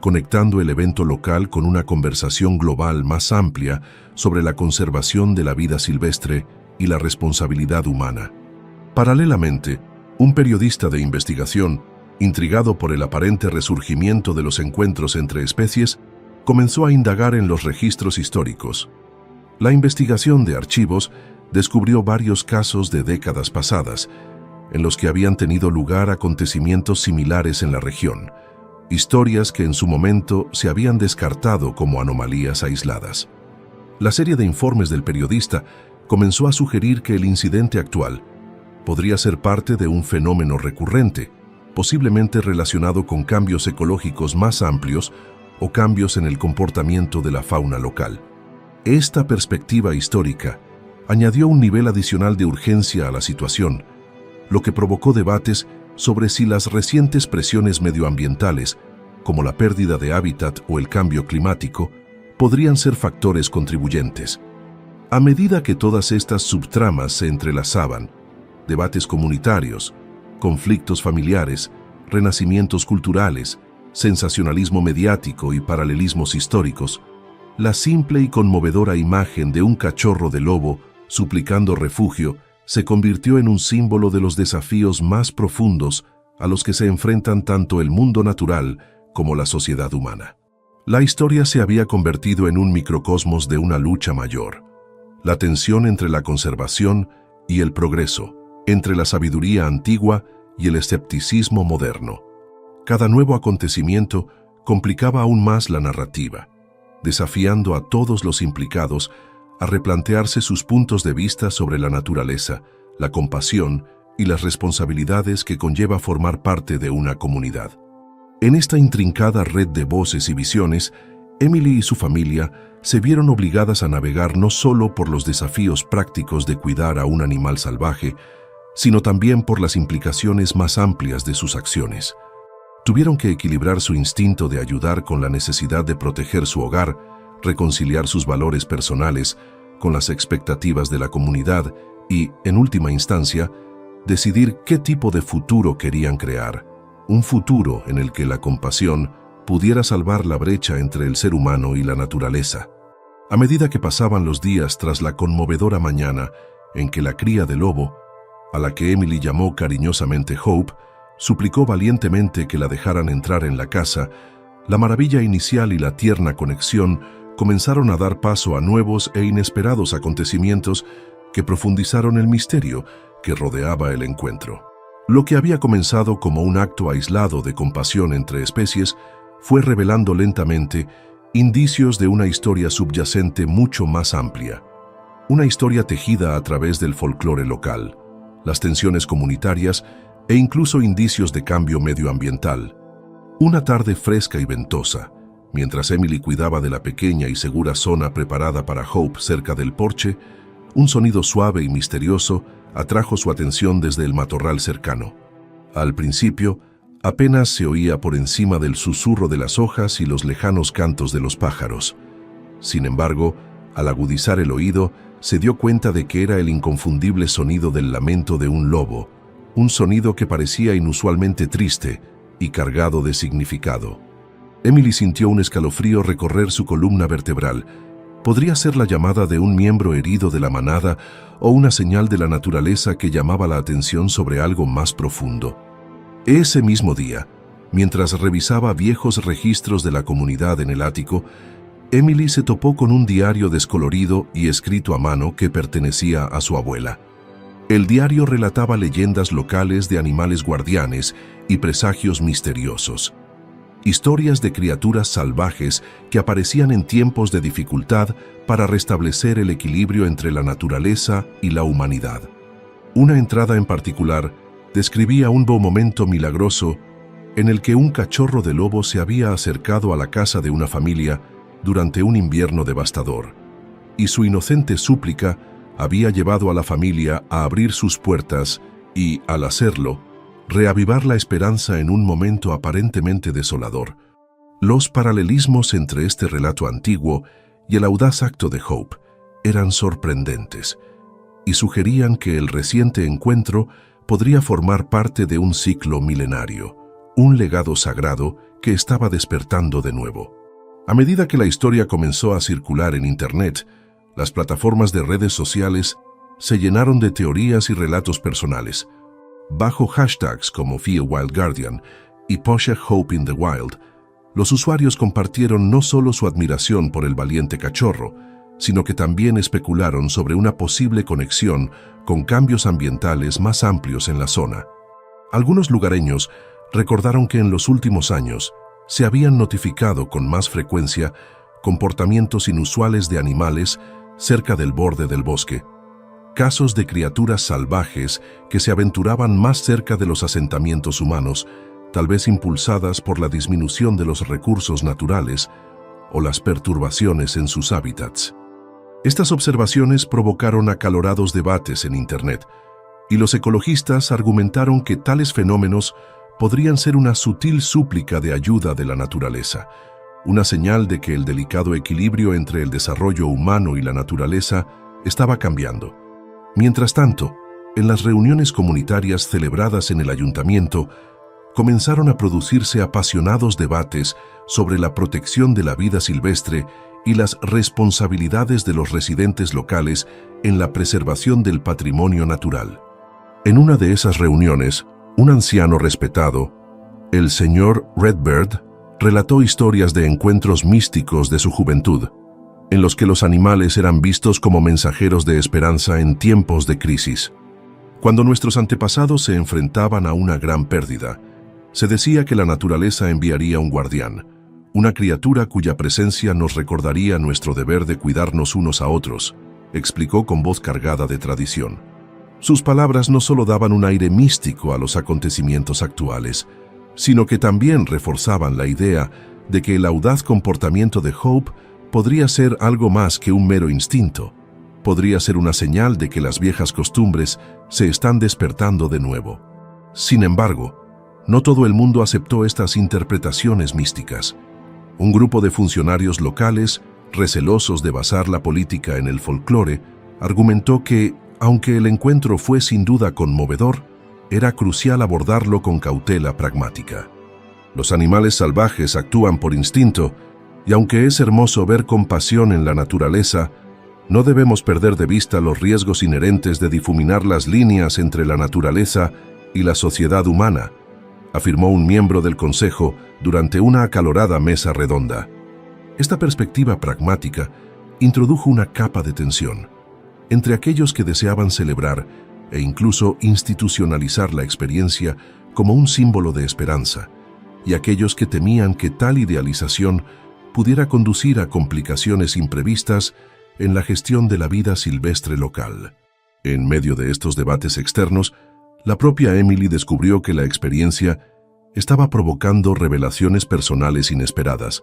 conectando el evento local con una conversación global más amplia sobre la conservación de la vida silvestre y la responsabilidad humana. Paralelamente, un periodista de investigación, intrigado por el aparente resurgimiento de los encuentros entre especies, comenzó a indagar en los registros históricos. La investigación de archivos descubrió varios casos de décadas pasadas, en los que habían tenido lugar acontecimientos similares en la región, historias que en su momento se habían descartado como anomalías aisladas. La serie de informes del periodista comenzó a sugerir que el incidente actual podría ser parte de un fenómeno recurrente, posiblemente relacionado con cambios ecológicos más amplios o cambios en el comportamiento de la fauna local. Esta perspectiva histórica añadió un nivel adicional de urgencia a la situación, lo que provocó debates sobre si las recientes presiones medioambientales, como la pérdida de hábitat o el cambio climático, podrían ser factores contribuyentes. A medida que todas estas subtramas se entrelazaban, debates comunitarios, conflictos familiares, renacimientos culturales, sensacionalismo mediático y paralelismos históricos, la simple y conmovedora imagen de un cachorro de lobo suplicando refugio se convirtió en un símbolo de los desafíos más profundos a los que se enfrentan tanto el mundo natural como la sociedad humana. La historia se había convertido en un microcosmos de una lucha mayor, la tensión entre la conservación y el progreso, entre la sabiduría antigua y el escepticismo moderno. Cada nuevo acontecimiento complicaba aún más la narrativa, desafiando a todos los implicados a replantearse sus puntos de vista sobre la naturaleza, la compasión y las responsabilidades que conlleva formar parte de una comunidad. En esta intrincada red de voces y visiones, Emily y su familia se vieron obligadas a navegar no solo por los desafíos prácticos de cuidar a un animal salvaje, sino también por las implicaciones más amplias de sus acciones. Tuvieron que equilibrar su instinto de ayudar con la necesidad de proteger su hogar, reconciliar sus valores personales con las expectativas de la comunidad y, en última instancia, decidir qué tipo de futuro querían crear. Un futuro en el que la compasión pudiera salvar la brecha entre el ser humano y la naturaleza. A medida que pasaban los días tras la conmovedora mañana en que la cría de lobo, a la que Emily llamó cariñosamente Hope, suplicó valientemente que la dejaran entrar en la casa, la maravilla inicial y la tierna conexión comenzaron a dar paso a nuevos e inesperados acontecimientos que profundizaron el misterio que rodeaba el encuentro. Lo que había comenzado como un acto aislado de compasión entre especies fue revelando lentamente indicios de una historia subyacente mucho más amplia. Una historia tejida a través del folclore local, las tensiones comunitarias e incluso indicios de cambio medioambiental. Una tarde fresca y ventosa, mientras Emily cuidaba de la pequeña y segura zona preparada para Hope cerca del porche, un sonido suave y misterioso atrajo su atención desde el matorral cercano. Al principio, apenas se oía por encima del susurro de las hojas y los lejanos cantos de los pájaros. Sin embargo, al agudizar el oído, se dio cuenta de que era el inconfundible sonido del lamento de un lobo, un sonido que parecía inusualmente triste y cargado de significado. Emily sintió un escalofrío recorrer su columna vertebral. Podría ser la llamada de un miembro herido de la manada o una señal de la naturaleza que llamaba la atención sobre algo más profundo. Ese mismo día, mientras revisaba viejos registros de la comunidad en el ático, Emily se topó con un diario descolorido y escrito a mano que pertenecía a su abuela. El diario relataba leyendas locales de animales guardianes y presagios misteriosos. Historias de criaturas salvajes que aparecían en tiempos de dificultad para restablecer el equilibrio entre la naturaleza y la humanidad. Una entrada en particular describía un momento milagroso en el que un cachorro de lobo se había acercado a la casa de una familia durante un invierno devastador, y su inocente súplica había llevado a la familia a abrir sus puertas y, al hacerlo, reavivar la esperanza en un momento aparentemente desolador. Los paralelismos entre este relato antiguo y el audaz acto de Hope eran sorprendentes y sugerían que el reciente encuentro podría formar parte de un ciclo milenario, un legado sagrado que estaba despertando de nuevo. A medida que la historia comenzó a circular en Internet, las plataformas de redes sociales se llenaron de teorías y relatos personales. Bajo hashtags como FeelWildGuardian y Posha Hope in the Wild, los usuarios compartieron no solo su admiración por el valiente cachorro, sino que también especularon sobre una posible conexión con cambios ambientales más amplios en la zona. Algunos lugareños recordaron que en los últimos años se habían notificado con más frecuencia comportamientos inusuales de animales cerca del borde del bosque, casos de criaturas salvajes que se aventuraban más cerca de los asentamientos humanos, tal vez impulsadas por la disminución de los recursos naturales o las perturbaciones en sus hábitats. Estas observaciones provocaron acalorados debates en Internet, y los ecologistas argumentaron que tales fenómenos podrían ser una sutil súplica de ayuda de la naturaleza, una señal de que el delicado equilibrio entre el desarrollo humano y la naturaleza estaba cambiando. Mientras tanto, en las reuniones comunitarias celebradas en el ayuntamiento, comenzaron a producirse apasionados debates sobre la protección de la vida silvestre y las responsabilidades de los residentes locales en la preservación del patrimonio natural. En una de esas reuniones, un anciano respetado, el señor Redbird, relató historias de encuentros místicos de su juventud, en los que los animales eran vistos como mensajeros de esperanza en tiempos de crisis. Cuando nuestros antepasados se enfrentaban a una gran pérdida, se decía que la naturaleza enviaría un guardián, una criatura cuya presencia nos recordaría nuestro deber de cuidarnos unos a otros, explicó con voz cargada de tradición. Sus palabras no solo daban un aire místico a los acontecimientos actuales, sino que también reforzaban la idea de que el audaz comportamiento de Hope podría ser algo más que un mero instinto. Podría ser una señal de que las viejas costumbres se están despertando de nuevo. Sin embargo, no todo el mundo aceptó estas interpretaciones místicas. Un grupo de funcionarios locales, recelosos de basar la política en el folclore, argumentó que, aunque el encuentro fue sin duda conmovedor, era crucial abordarlo con cautela pragmática. Los animales salvajes actúan por instinto, y aunque es hermoso ver compasión en la naturaleza, no debemos perder de vista los riesgos inherentes de difuminar las líneas entre la naturaleza y la sociedad humana, afirmó un miembro del Consejo durante una acalorada mesa redonda. Esta perspectiva pragmática introdujo una capa de tensión entre aquellos que deseaban celebrar e incluso institucionalizar la experiencia como un símbolo de esperanza, y aquellos que temían que tal idealización pudiera conducir a complicaciones imprevistas en la gestión de la vida silvestre local. En medio de estos debates externos, la propia Emily descubrió que la experiencia estaba provocando revelaciones personales inesperadas.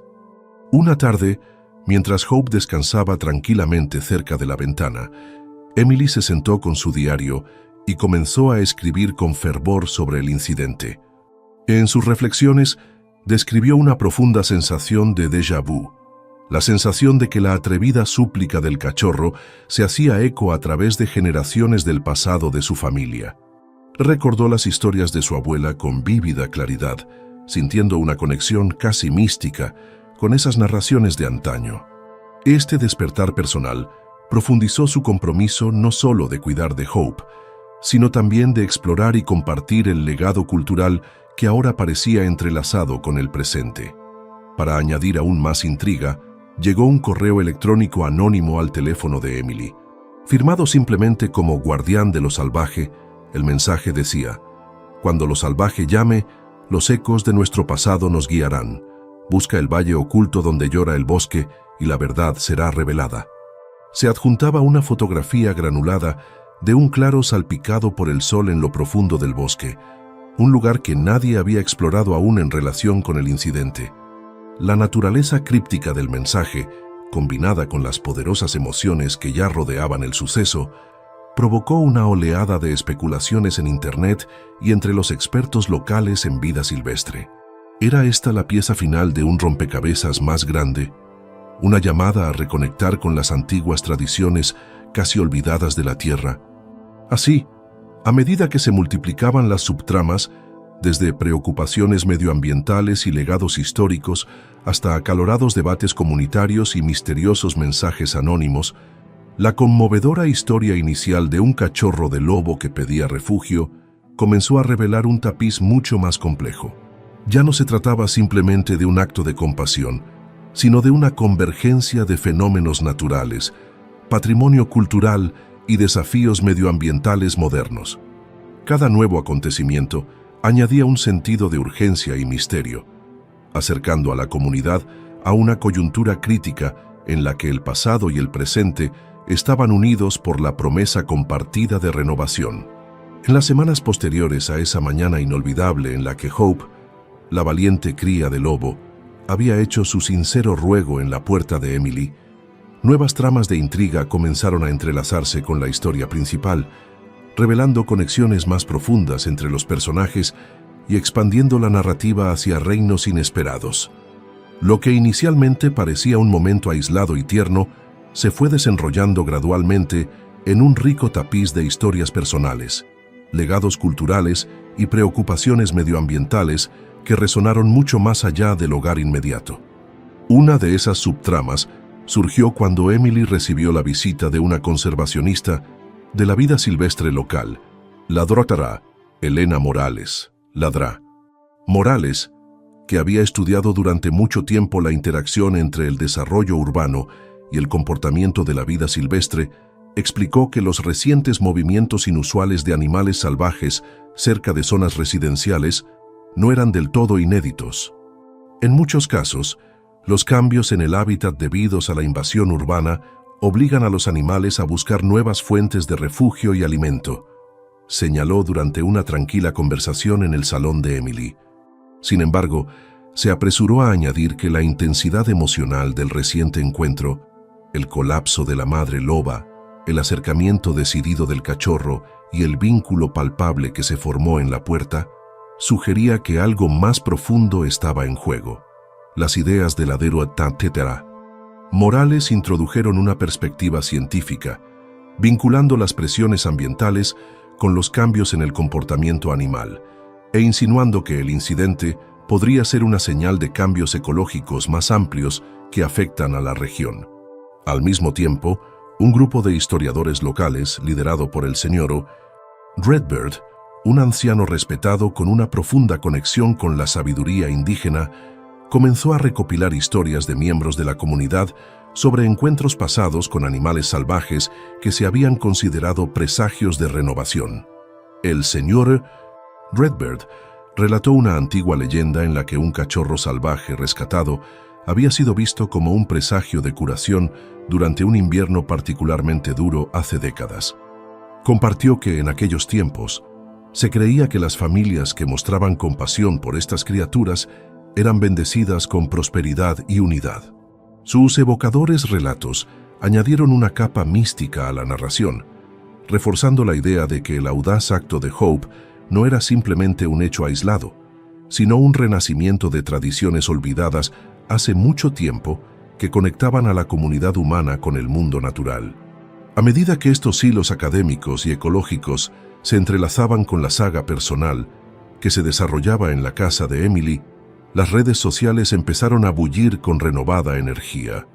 Una tarde, mientras Hope descansaba tranquilamente cerca de la ventana, Emily se sentó con su diario y comenzó a escribir con fervor sobre el incidente. En sus reflexiones, describió una profunda sensación de déjà vu, la sensación de que la atrevida súplica del cachorro se hacía eco a través de generaciones del pasado de su familia. Recordó las historias de su abuela con vívida claridad, sintiendo una conexión casi mística con esas narraciones de antaño. Este despertar personal profundizó su compromiso no solo de cuidar de Hope, sino también de explorar y compartir el legado cultural que ahora parecía entrelazado con el presente. Para añadir aún más intriga, llegó un correo electrónico anónimo al teléfono de Emily. Firmado simplemente como guardián de lo salvaje, el mensaje decía: «Cuando lo salvaje llame, los ecos de nuestro pasado nos guiarán. Busca el valle oculto donde llora el bosque y la verdad será revelada». Se adjuntaba una fotografía granulada de un claro salpicado por el sol en lo profundo del bosque, un lugar que nadie había explorado aún en relación con el incidente. La naturaleza críptica del mensaje, combinada con las poderosas emociones que ya rodeaban el suceso, provocó una oleada de especulaciones en Internet y entre los expertos locales en vida silvestre. ¿Era esta la pieza final de un rompecabezas más grande? Una llamada a reconectar con las antiguas tradiciones casi olvidadas de la Tierra. Así, a medida que se multiplicaban las subtramas, desde preocupaciones medioambientales y legados históricos hasta acalorados debates comunitarios y misteriosos mensajes anónimos, la conmovedora historia inicial de un cachorro de lobo que pedía refugio comenzó a revelar un tapiz mucho más complejo. Ya no se trataba simplemente de un acto de compasión, sino de una convergencia de fenómenos naturales, patrimonio cultural y desafíos medioambientales modernos. Cada nuevo acontecimiento añadía un sentido de urgencia y misterio, acercando a la comunidad a una coyuntura crítica en la que el pasado y el presente estaban unidos por la promesa compartida de renovación. En las semanas posteriores a esa mañana inolvidable en la que Hope, la valiente cría de lobo, había hecho su sincero ruego en la puerta de Emily, nuevas tramas de intriga comenzaron a entrelazarse con la historia principal, revelando conexiones más profundas entre los personajes y expandiendo la narrativa hacia reinos inesperados. Lo que inicialmente parecía un momento aislado y tierno, se fue desenrollando gradualmente en un rico tapiz de historias personales, legados culturales y preocupaciones medioambientales que resonaron mucho más allá del hogar inmediato. Una de esas subtramas surgió cuando Emily recibió la visita de una conservacionista de la vida silvestre local, la Dra. Elena Morales, la Dra. Morales, que había estudiado durante mucho tiempo la interacción entre el desarrollo urbano y el comportamiento de la vida silvestre, explicó que los recientes movimientos inusuales de animales salvajes cerca de zonas residenciales no eran del todo inéditos. En muchos casos, los cambios en el hábitat debidos a la invasión urbana obligan a los animales a buscar nuevas fuentes de refugio y alimento, señaló durante una tranquila conversación en el salón de Emily. Sin embargo, se apresuró a añadir que la intensidad emocional del reciente encuentro, el colapso de la madre loba, el acercamiento decidido del cachorro y el vínculo palpable que se formó en la puerta, sugería que algo más profundo estaba en juego. Las ideas de la Dra. Morales introdujeron una perspectiva científica, vinculando las presiones ambientales con los cambios en el comportamiento animal, e insinuando que el incidente podría ser una señal de cambios ecológicos más amplios que afectan a la región. Al mismo tiempo, un grupo de historiadores locales, liderado por el señor Redbeard, un anciano respetado con una profunda conexión con la sabiduría indígena, comenzó a recopilar historias de miembros de la comunidad sobre encuentros pasados con animales salvajes que se habían considerado presagios de renovación. El señor Redbeard relató una antigua leyenda en la que un cachorro salvaje rescatado había sido visto como un presagio de curación durante un invierno particularmente duro hace décadas. Compartió que en aquellos tiempos se creía que las familias que mostraban compasión por estas criaturas eran bendecidas con prosperidad y unidad. Sus evocadores relatos añadieron una capa mística a la narración, reforzando la idea de que el audaz acto de Hope no era simplemente un hecho aislado, sino un renacimiento de tradiciones olvidadas hace mucho tiempo que conectaban a la comunidad humana con el mundo natural. A medida que estos hilos académicos y ecológicos se entrelazaban con la saga personal que se desarrollaba en la casa de Emily, las redes sociales empezaron a bullir con renovada energía.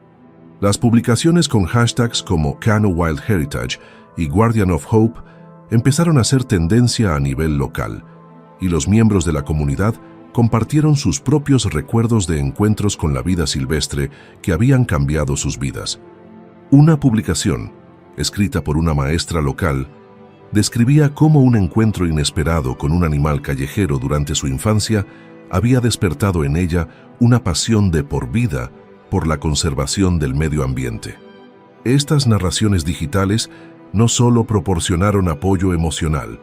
Las publicaciones con hashtags como Kano Wild Heritage y Guardian of Hope empezaron a ser tendencia a nivel local, y los miembros de la comunidad compartieron sus propios recuerdos de encuentros con la vida silvestre que habían cambiado sus vidas. Una publicación, escrita por una maestra local, describía cómo un encuentro inesperado con un animal callejero durante su infancia había despertado en ella una pasión de por vida por la conservación del medio ambiente. Estas narraciones digitales no solo proporcionaron apoyo emocional,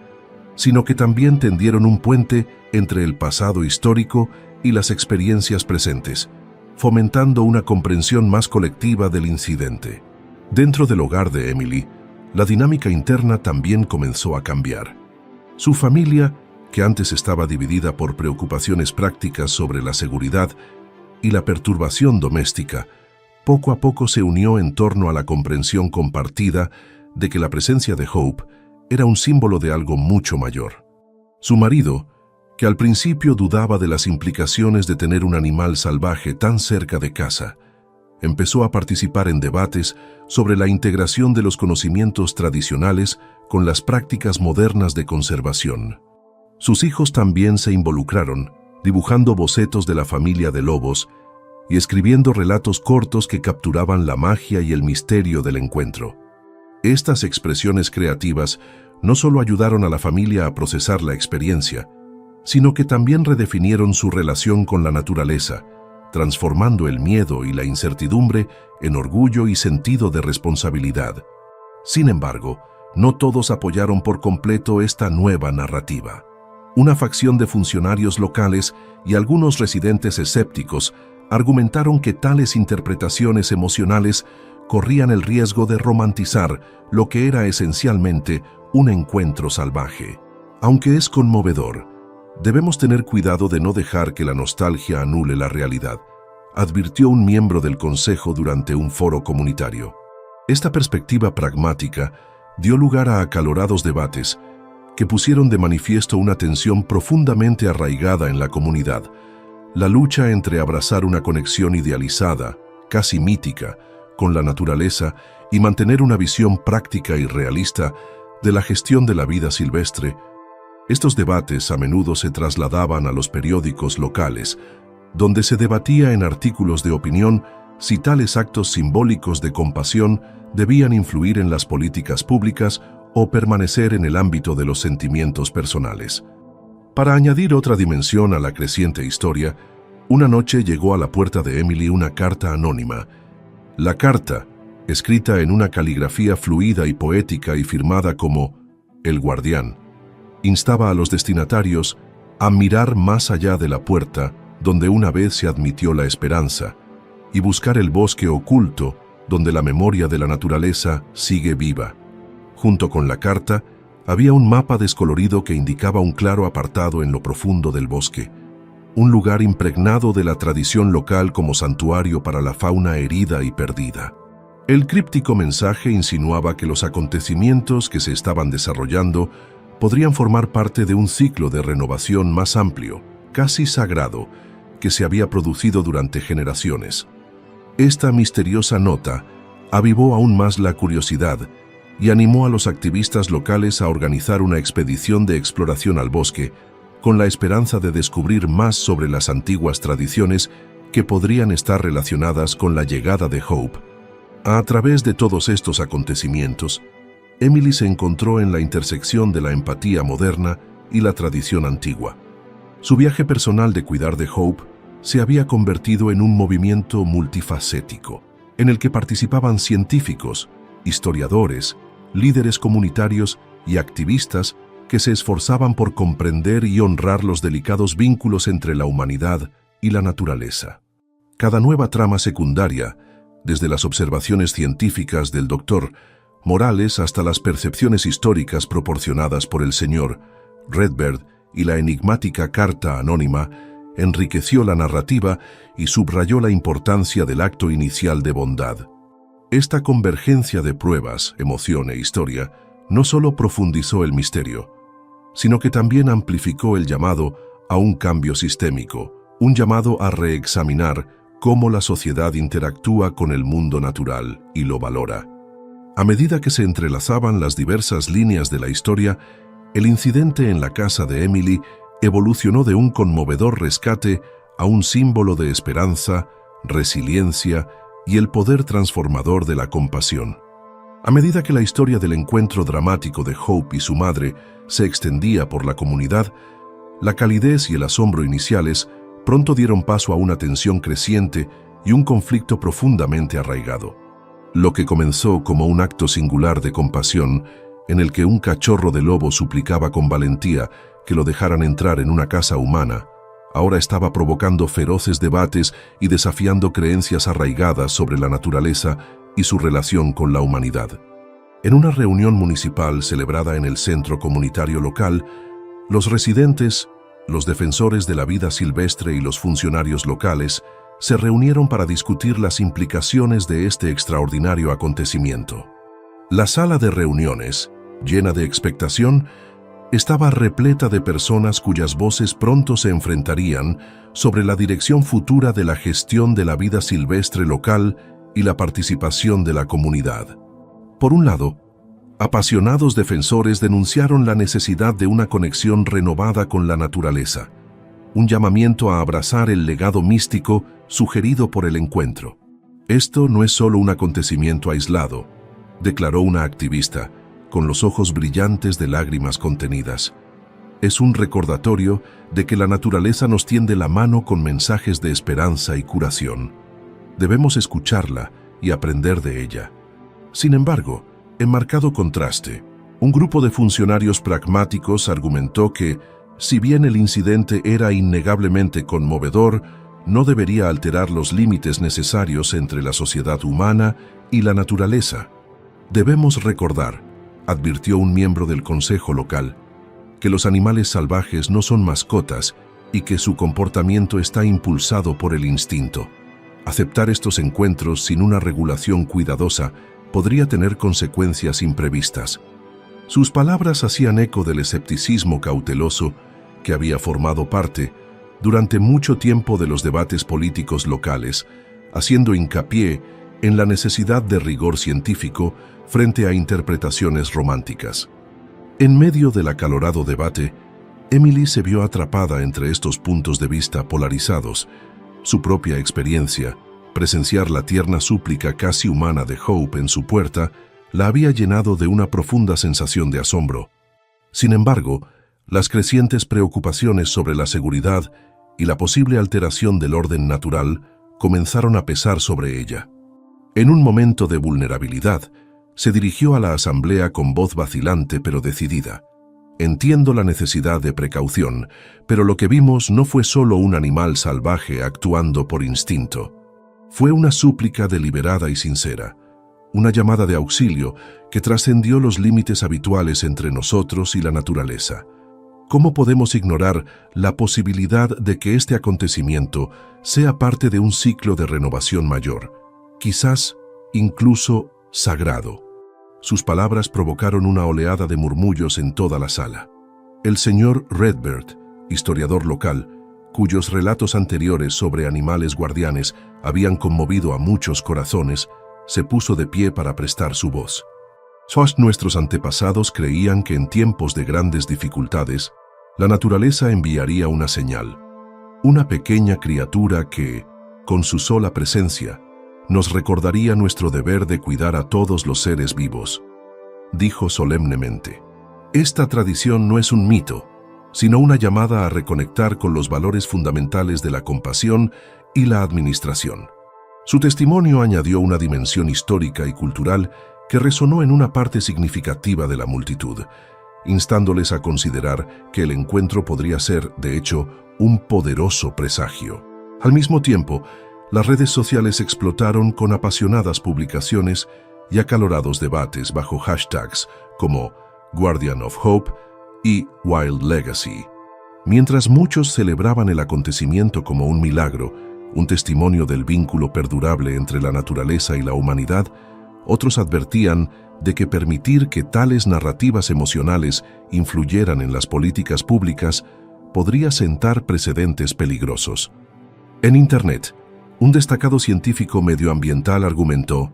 sino que también tendieron un puente entre el pasado histórico y las experiencias presentes, fomentando una comprensión más colectiva del incidente. Dentro del hogar de Emily, la dinámica interna también comenzó a cambiar. Su familia, que antes estaba dividida por preocupaciones prácticas sobre la seguridad y la perturbación doméstica, poco a poco se unió en torno a la comprensión compartida de que la presencia de Hope era un símbolo de algo mucho mayor. Su marido, que al principio dudaba de las implicaciones de tener un animal salvaje tan cerca de casa, empezó a participar en debates sobre la integración de los conocimientos tradicionales con las prácticas modernas de conservación. Sus hijos también se involucraron, dibujando bocetos de la familia de lobos y escribiendo relatos cortos que capturaban la magia y el misterio del encuentro. Estas expresiones creativas no solo ayudaron a la familia a procesar la experiencia, sino que también redefinieron su relación con la naturaleza, transformando el miedo y la incertidumbre en orgullo y sentido de responsabilidad. Sin embargo, no todos apoyaron por completo esta nueva narrativa. Una facción de funcionarios locales y algunos residentes escépticos argumentaron que tales interpretaciones emocionales corrían el riesgo de romantizar lo que era esencialmente un encuentro salvaje. Aunque es conmovedor, debemos tener cuidado de no dejar que la nostalgia anule la realidad, advirtió un miembro del consejo durante un foro comunitario. Esta perspectiva pragmática dio lugar a acalorados debates que pusieron de manifiesto una tensión profundamente arraigada en la comunidad, la lucha entre abrazar una conexión idealizada, casi mítica, con la naturaleza y mantener una visión práctica y realista de la gestión de la vida silvestre. Estos debates a menudo se trasladaban a los periódicos locales, donde se debatía en artículos de opinión si tales actos simbólicos de compasión debían influir en las políticas públicas o permanecer en el ámbito de los sentimientos personales. Para añadir otra dimensión a la creciente historia, una noche llegó a la puerta de Emily una carta anónima. La carta, escrita en una caligrafía fluida y poética y firmada como El Guardián, instaba a los destinatarios a mirar más allá de la puerta donde una vez se admitió la esperanza y buscar el bosque oculto donde la memoria de la naturaleza sigue viva. Junto con la carta, había un mapa descolorido que indicaba un claro apartado en lo profundo del bosque, un lugar impregnado de la tradición local como santuario para la fauna herida y perdida. El críptico mensaje insinuaba que los acontecimientos que se estaban desarrollando podrían formar parte de un ciclo de renovación más amplio, casi sagrado, que se había producido durante generaciones. Esta misteriosa nota avivó aún más la curiosidad y animó a los activistas locales a organizar una expedición de exploración al bosque, con la esperanza de descubrir más sobre las antiguas tradiciones que podrían estar relacionadas con la llegada de Hope. A través de todos estos acontecimientos, Emily se encontró en la intersección de la empatía moderna y la tradición antigua. Su viaje personal de cuidar de Hope se había convertido en un movimiento multifacético, en el que participaban científicos, historiadores, líderes comunitarios y activistas que se esforzaban por comprender y honrar los delicados vínculos entre la humanidad y la naturaleza. Cada nueva trama secundaria, desde las observaciones científicas del Dr. Morales hasta las percepciones históricas proporcionadas por el Sr. Redbird y la enigmática carta anónima, enriqueció la narrativa y subrayó la importancia del acto inicial de bondad. Esta convergencia de pruebas, emoción e historia no solo profundizó el misterio, sino que también amplificó el llamado a un cambio sistémico, un llamado a reexaminar cómo la sociedad interactúa con el mundo natural y lo valora. A medida que se entrelazaban las diversas líneas de la historia, el incidente en la casa de Emily evolucionó de un conmovedor rescate a un símbolo de esperanza, resiliencia y el poder transformador de la compasión. A medida que la historia del encuentro dramático de Hope y su madre se extendía por la comunidad, la calidez y el asombro iniciales pronto dieron paso a una tensión creciente y un conflicto profundamente arraigado. Lo que comenzó como un acto singular de compasión, en el que un cachorro de lobo suplicaba con valentía que lo dejaran entrar en una casa humana, ahora estaba provocando feroces debates y desafiando creencias arraigadas sobre la naturaleza y su relación con la humanidad. En una reunión municipal celebrada en el centro comunitario local, los residentes, los defensores de la vida silvestre y los funcionarios locales se reunieron para discutir las implicaciones de este extraordinario acontecimiento. La sala de reuniones, llena de expectación, estaba repleta de personas cuyas voces pronto se enfrentarían sobre la dirección futura de la gestión de la vida silvestre local y la participación de la comunidad. Por un lado, apasionados defensores denunciaron la necesidad de una conexión renovada con la naturaleza, un llamamiento a abrazar el legado místico sugerido por el encuentro. Esto no es solo un acontecimiento aislado, declaró una activista, con los ojos brillantes de lágrimas contenidas. Es un recordatorio de que la naturaleza nos tiende la mano con mensajes de esperanza y curación. Debemos escucharla y aprender de ella. Sin embargo, En marcado contraste, un grupo de funcionarios pragmáticos argumentó que, si bien el incidente era innegablemente conmovedor, no debería alterar los límites necesarios entre la sociedad humana y la naturaleza. Debemos recordar, advirtió un miembro del consejo local, que los animales salvajes no son mascotas y que su comportamiento está impulsado por el instinto. Aceptar estos encuentros sin una regulación cuidadosa podría tener consecuencias imprevistas. Sus palabras hacían eco del escepticismo cauteloso que había formado parte durante mucho tiempo de los debates políticos locales, haciendo hincapié en la necesidad de rigor científico frente a interpretaciones románticas. En medio del acalorado debate, Emily se vio atrapada entre estos puntos de vista polarizados. Su propia experiencia, presenciar la tierna súplica casi humana de Hope en su puerta, la había llenado de una profunda sensación de asombro. Sin embargo, las crecientes preocupaciones sobre la seguridad y la posible alteración del orden natural comenzaron a pesar sobre ella. En un momento de vulnerabilidad, se dirigió a la asamblea con voz vacilante pero decidida. Entiendo la necesidad de precaución, pero lo que vimos no fue solo un animal salvaje actuando por instinto. Fue una súplica deliberada y sincera, una llamada de auxilio que trascendió los límites habituales entre nosotros y la naturaleza. ¿Cómo podemos ignorar la posibilidad de que este acontecimiento sea parte de un ciclo de renovación mayor, quizás incluso sagrado? Sus palabras provocaron una oleada de murmullos en toda la sala. El señor Redbird, historiador local, cuyos relatos anteriores sobre animales guardianes habían conmovido a muchos corazones, se puso de pie para prestar su voz. Nuestros antepasados creían que en tiempos de grandes dificultades, la naturaleza enviaría una señal, una pequeña criatura que, con su sola presencia, nos recordaría nuestro deber de cuidar a todos los seres vivos. Dijo solemnemente: esta tradición no es un mito, sino una llamada a reconectar con los valores fundamentales de la compasión y la administración. Su testimonio añadió una dimensión histórica y cultural que resonó en una parte significativa de la multitud, instándoles a considerar que el encuentro podría ser, de hecho, un poderoso presagio. Al mismo tiempo, las redes sociales explotaron con apasionadas publicaciones y acalorados debates bajo hashtags como Guardian of Hope y Wild Legacy. Mientras muchos celebraban el acontecimiento como un milagro, un testimonio del vínculo perdurable entre la naturaleza y la humanidad, otros advertían de que permitir que tales narrativas emocionales influyeran en las políticas públicas podría sentar precedentes peligrosos. En Internet, un destacado científico medioambiental argumentó: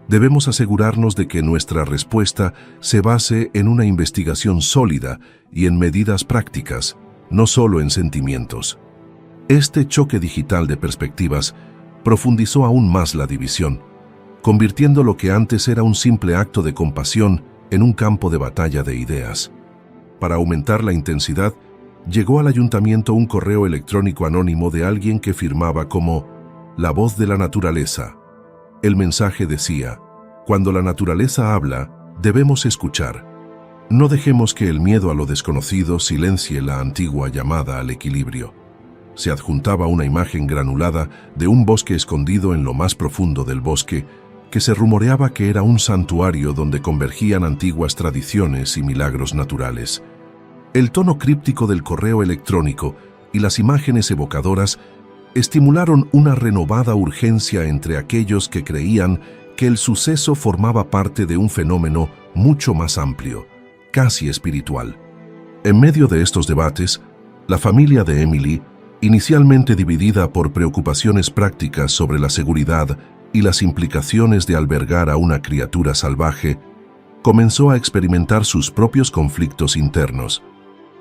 debemos asegurarnos de que nuestra respuesta se base en una investigación sólida y en medidas prácticas, no solo en sentimientos. Este choque digital de perspectivas profundizó aún más la división, convirtiendo lo que antes era un simple acto de compasión en un campo de batalla de ideas. Para aumentar la intensidad, llegó al ayuntamiento un correo electrónico anónimo de alguien que firmaba como la voz de la naturaleza. El mensaje decía: cuando la naturaleza habla, debemos escuchar. No dejemos que el miedo a lo desconocido silencie la antigua llamada al equilibrio. Se adjuntaba una imagen granulada de un bosque escondido en lo más profundo del bosque, que se rumoreaba que era un santuario donde convergían antiguas tradiciones y milagros naturales. El tono críptico del correo electrónico y las imágenes evocadoras estimularon una renovada urgencia entre aquellos que creían que el suceso formaba parte de un fenómeno mucho más amplio, casi espiritual. En medio de estos debates, la familia de Emily, inicialmente dividida por preocupaciones prácticas sobre la seguridad y las implicaciones de albergar a una criatura salvaje, comenzó a experimentar sus propios conflictos internos.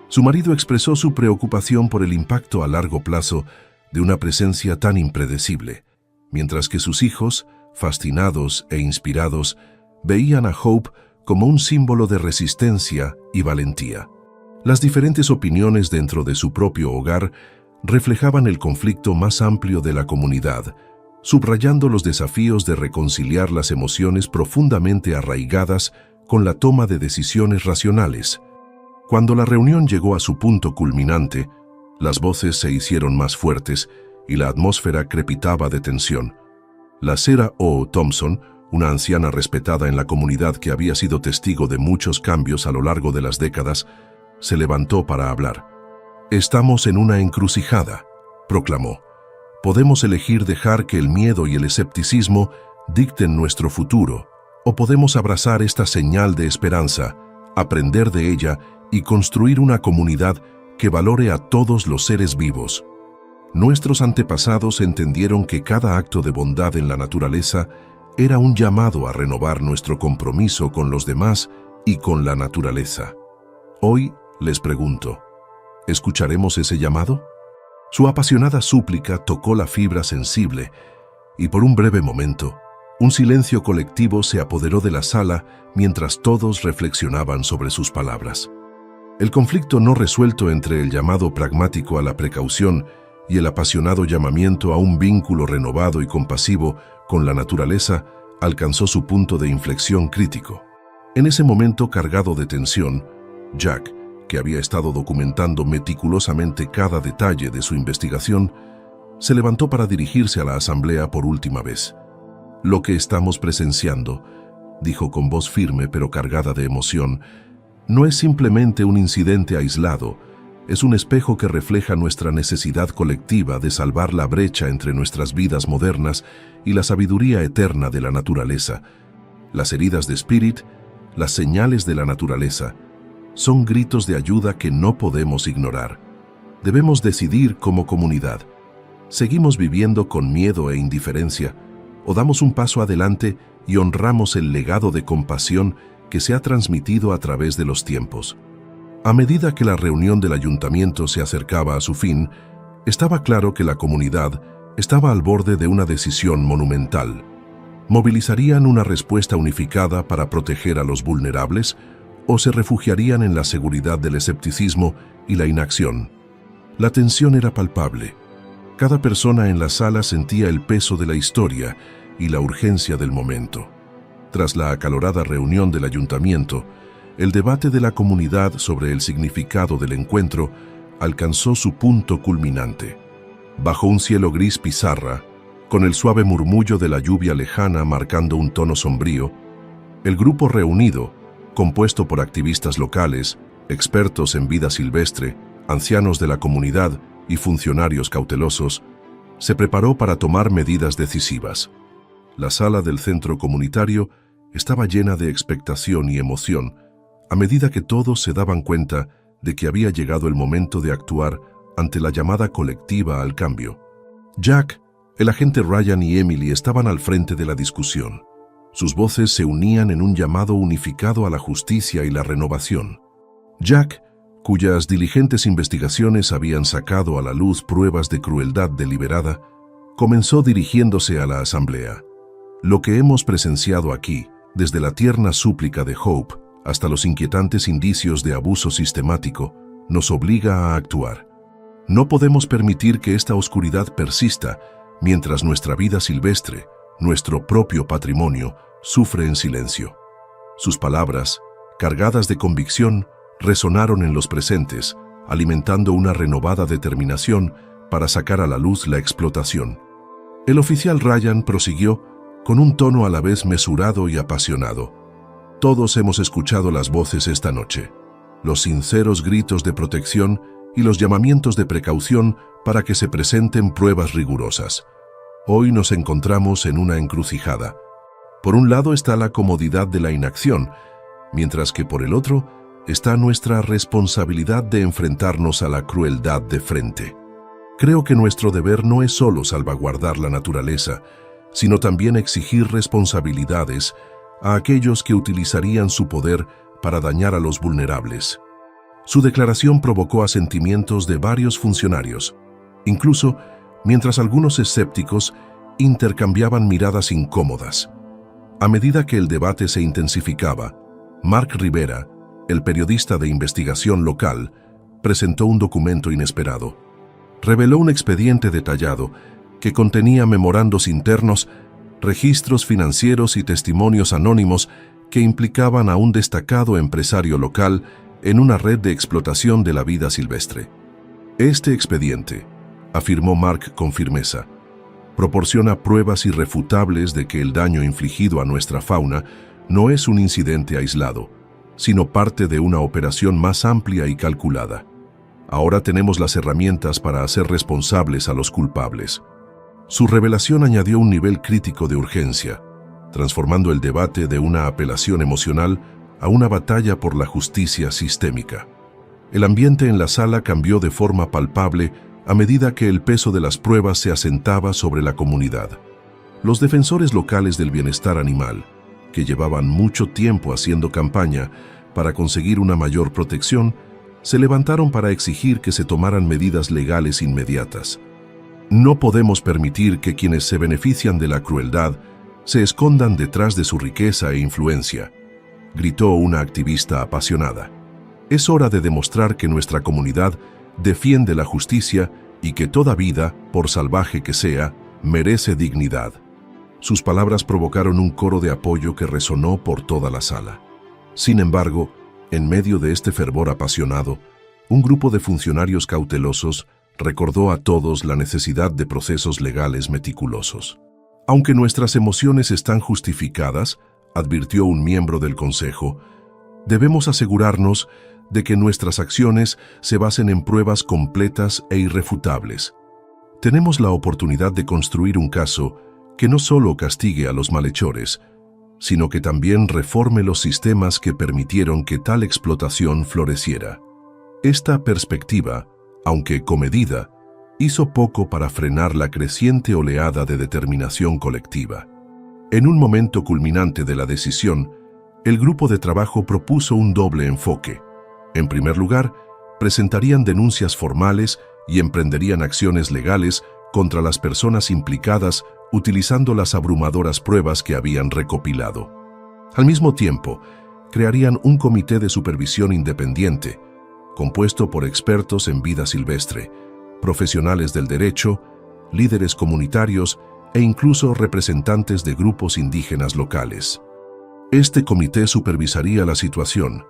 Su marido expresó su preocupación por el impacto a largo plazo de una presencia tan impredecible, mientras que sus hijos, fascinados e inspirados, veían a Hope como un símbolo de resistencia y valentía. Las diferentes opiniones dentro de su propio hogar reflejaban el conflicto más amplio de la comunidad subrayando los desafíos de reconciliar las emociones profundamente arraigadas con la toma de decisiones racionales. Cuando la reunión llegó a su punto culminante, las voces se hicieron más fuertes y la atmósfera crepitaba de tensión. La Sarah O. Thompson, una anciana respetada en la comunidad que había sido testigo de muchos cambios a lo largo de las décadas, se levantó para hablar. «Estamos en una encrucijada», proclamó. «Podemos elegir dejar que el miedo y el escepticismo dicten nuestro futuro, o podemos abrazar esta señal de esperanza, aprender de ella y construir una comunidad que valore a todos los seres vivos». Nuestros antepasados entendieron que cada acto de bondad en la naturaleza era un llamado a renovar nuestro compromiso con los demás y con la naturaleza. Hoy les pregunto, ¿escucharemos ese llamado? Su apasionada súplica tocó la fibra sensible y por un breve momento, un silencio colectivo se apoderó de la sala mientras todos reflexionaban sobre sus palabras. El conflicto no resuelto entre el llamado pragmático a la precaución y el apasionado llamamiento a un vínculo renovado y compasivo con la naturaleza alcanzó su punto de inflexión crítico. En ese momento cargado de tensión, Jack, que había estado documentando meticulosamente cada detalle de su investigación, se levantó para dirigirse a la asamblea por última vez. «Lo que estamos presenciando», dijo con voz firme pero cargada de emoción, «no es simplemente un incidente aislado, es un espejo que refleja nuestra necesidad colectiva de salvar la brecha entre nuestras vidas modernas y la sabiduría eterna de la naturaleza. Las heridas de Spirit, las señales de la naturaleza, son gritos de ayuda que no podemos ignorar. Debemos decidir como comunidad. ¿Seguimos viviendo con miedo e indiferencia o damos un paso adelante y honramos el legado de compasión que se ha transmitido a través de los tiempos?» A medida que la reunión del ayuntamiento se acercaba a su fin, estaba claro que la comunidad estaba al borde de una decisión monumental. ¿Movilizarían una respuesta unificada para proteger a los vulnerables o se refugiarían en la seguridad del escepticismo y la inacción? La tensión era palpable. Cada persona en la sala sentía el peso de la historia y la urgencia del momento. Tras la acalorada reunión del ayuntamiento, el debate de la comunidad sobre el significado del encuentro alcanzó su punto culminante. Bajo un cielo gris pizarra, con el suave murmullo de la lluvia lejana marcando un tono sombrío, el grupo reunido, compuesto por activistas locales, expertos en vida silvestre, ancianos de la comunidad y funcionarios cautelosos, se preparó para tomar medidas decisivas. La sala del centro comunitario estaba llena de expectación y emoción, a medida que todos se daban cuenta de que había llegado el momento de actuar ante la llamada colectiva al cambio. Jack, el agente Ryan y Emily estaban al frente de la discusión. Sus voces se unían en un llamado unificado a la justicia y la renovación. Jack, cuyas diligentes investigaciones habían sacado a la luz pruebas de crueldad deliberada, comenzó dirigiéndose a la asamblea. «Lo que hemos presenciado aquí, desde la tierna súplica de Hope hasta los inquietantes indicios de abuso sistemático, nos obliga a actuar. No podemos permitir que esta oscuridad persista mientras nuestra vida silvestre, nuestro propio patrimonio, sufre en silencio». Sus palabras, cargadas de convicción, resonaron en los presentes, alimentando una renovada determinación para sacar a la luz la explotación. El oficial Ryan prosiguió con un tono a la vez mesurado y apasionado. «Todos hemos escuchado las voces esta noche, los sinceros gritos de protección y los llamamientos de precaución para que se presenten pruebas rigurosas. Hoy nos encontramos en una encrucijada. Por un lado está la comodidad de la inacción, mientras que por el otro está nuestra responsabilidad de enfrentarnos a la crueldad de frente. Creo que nuestro deber no es solo salvaguardar la naturaleza, sino también exigir responsabilidades a aquellos que utilizarían su poder para dañar a los vulnerables». Su declaración provocó asentimientos de varios funcionarios, incluso mientras algunos escépticos intercambiaban miradas incómodas. A medida que el debate se intensificaba, Mark Rivera, el periodista de investigación local, presentó un documento inesperado. Reveló un expediente detallado que contenía memorandos internos, registros financieros y testimonios anónimos que implicaban a un destacado empresario local en una red de explotación de la vida silvestre. Este expediente, afirmó Mark con firmeza, proporciona pruebas irrefutables de que el daño infligido a nuestra fauna no es un incidente aislado, sino parte de una operación más amplia y calculada. Ahora tenemos las herramientas para hacer responsables a los culpables. Su revelación añadió un nivel crítico de urgencia, transformando el debate de una apelación emocional a una batalla por la justicia sistémica. El ambiente en la sala cambió de forma palpable a medida que el peso de las pruebas se asentaba sobre la comunidad. Los defensores locales del bienestar animal, que llevaban mucho tiempo haciendo campaña para conseguir una mayor protección, se levantaron para exigir que se tomaran medidas legales inmediatas. No podemos permitir que quienes se benefician de la crueldad se escondan detrás de su riqueza e influencia, gritó una activista apasionada. Es hora de demostrar que nuestra comunidad defiende la justicia y que toda vida, por salvaje que sea, merece dignidad. Sus palabras provocaron un coro de apoyo que resonó por toda la sala. Sin embargo, en medio de este fervor apasionado, un grupo de funcionarios cautelosos recordó a todos la necesidad de procesos legales meticulosos. Aunque nuestras emociones están justificadas, advirtió un miembro del Consejo, debemos asegurarnos de que nuestras acciones se basen en pruebas completas e irrefutables. Tenemos la oportunidad de construir un caso que no solo castigue a los malhechores, sino que también reforme los sistemas que permitieron que tal explotación floreciera. Esta perspectiva, aunque comedida, hizo poco para frenar la creciente oleada de determinación colectiva. En un momento culminante de la decisión, el grupo de trabajo propuso un doble enfoque. En primer lugar, presentarían denuncias formales y emprenderían acciones legales contra las personas implicadas utilizando las abrumadoras pruebas que habían recopilado. Al mismo tiempo, crearían un comité de supervisión independiente, compuesto por expertos en vida silvestre, profesionales del derecho, líderes comunitarios e incluso representantes de grupos indígenas locales. Este comité supervisaría la situación,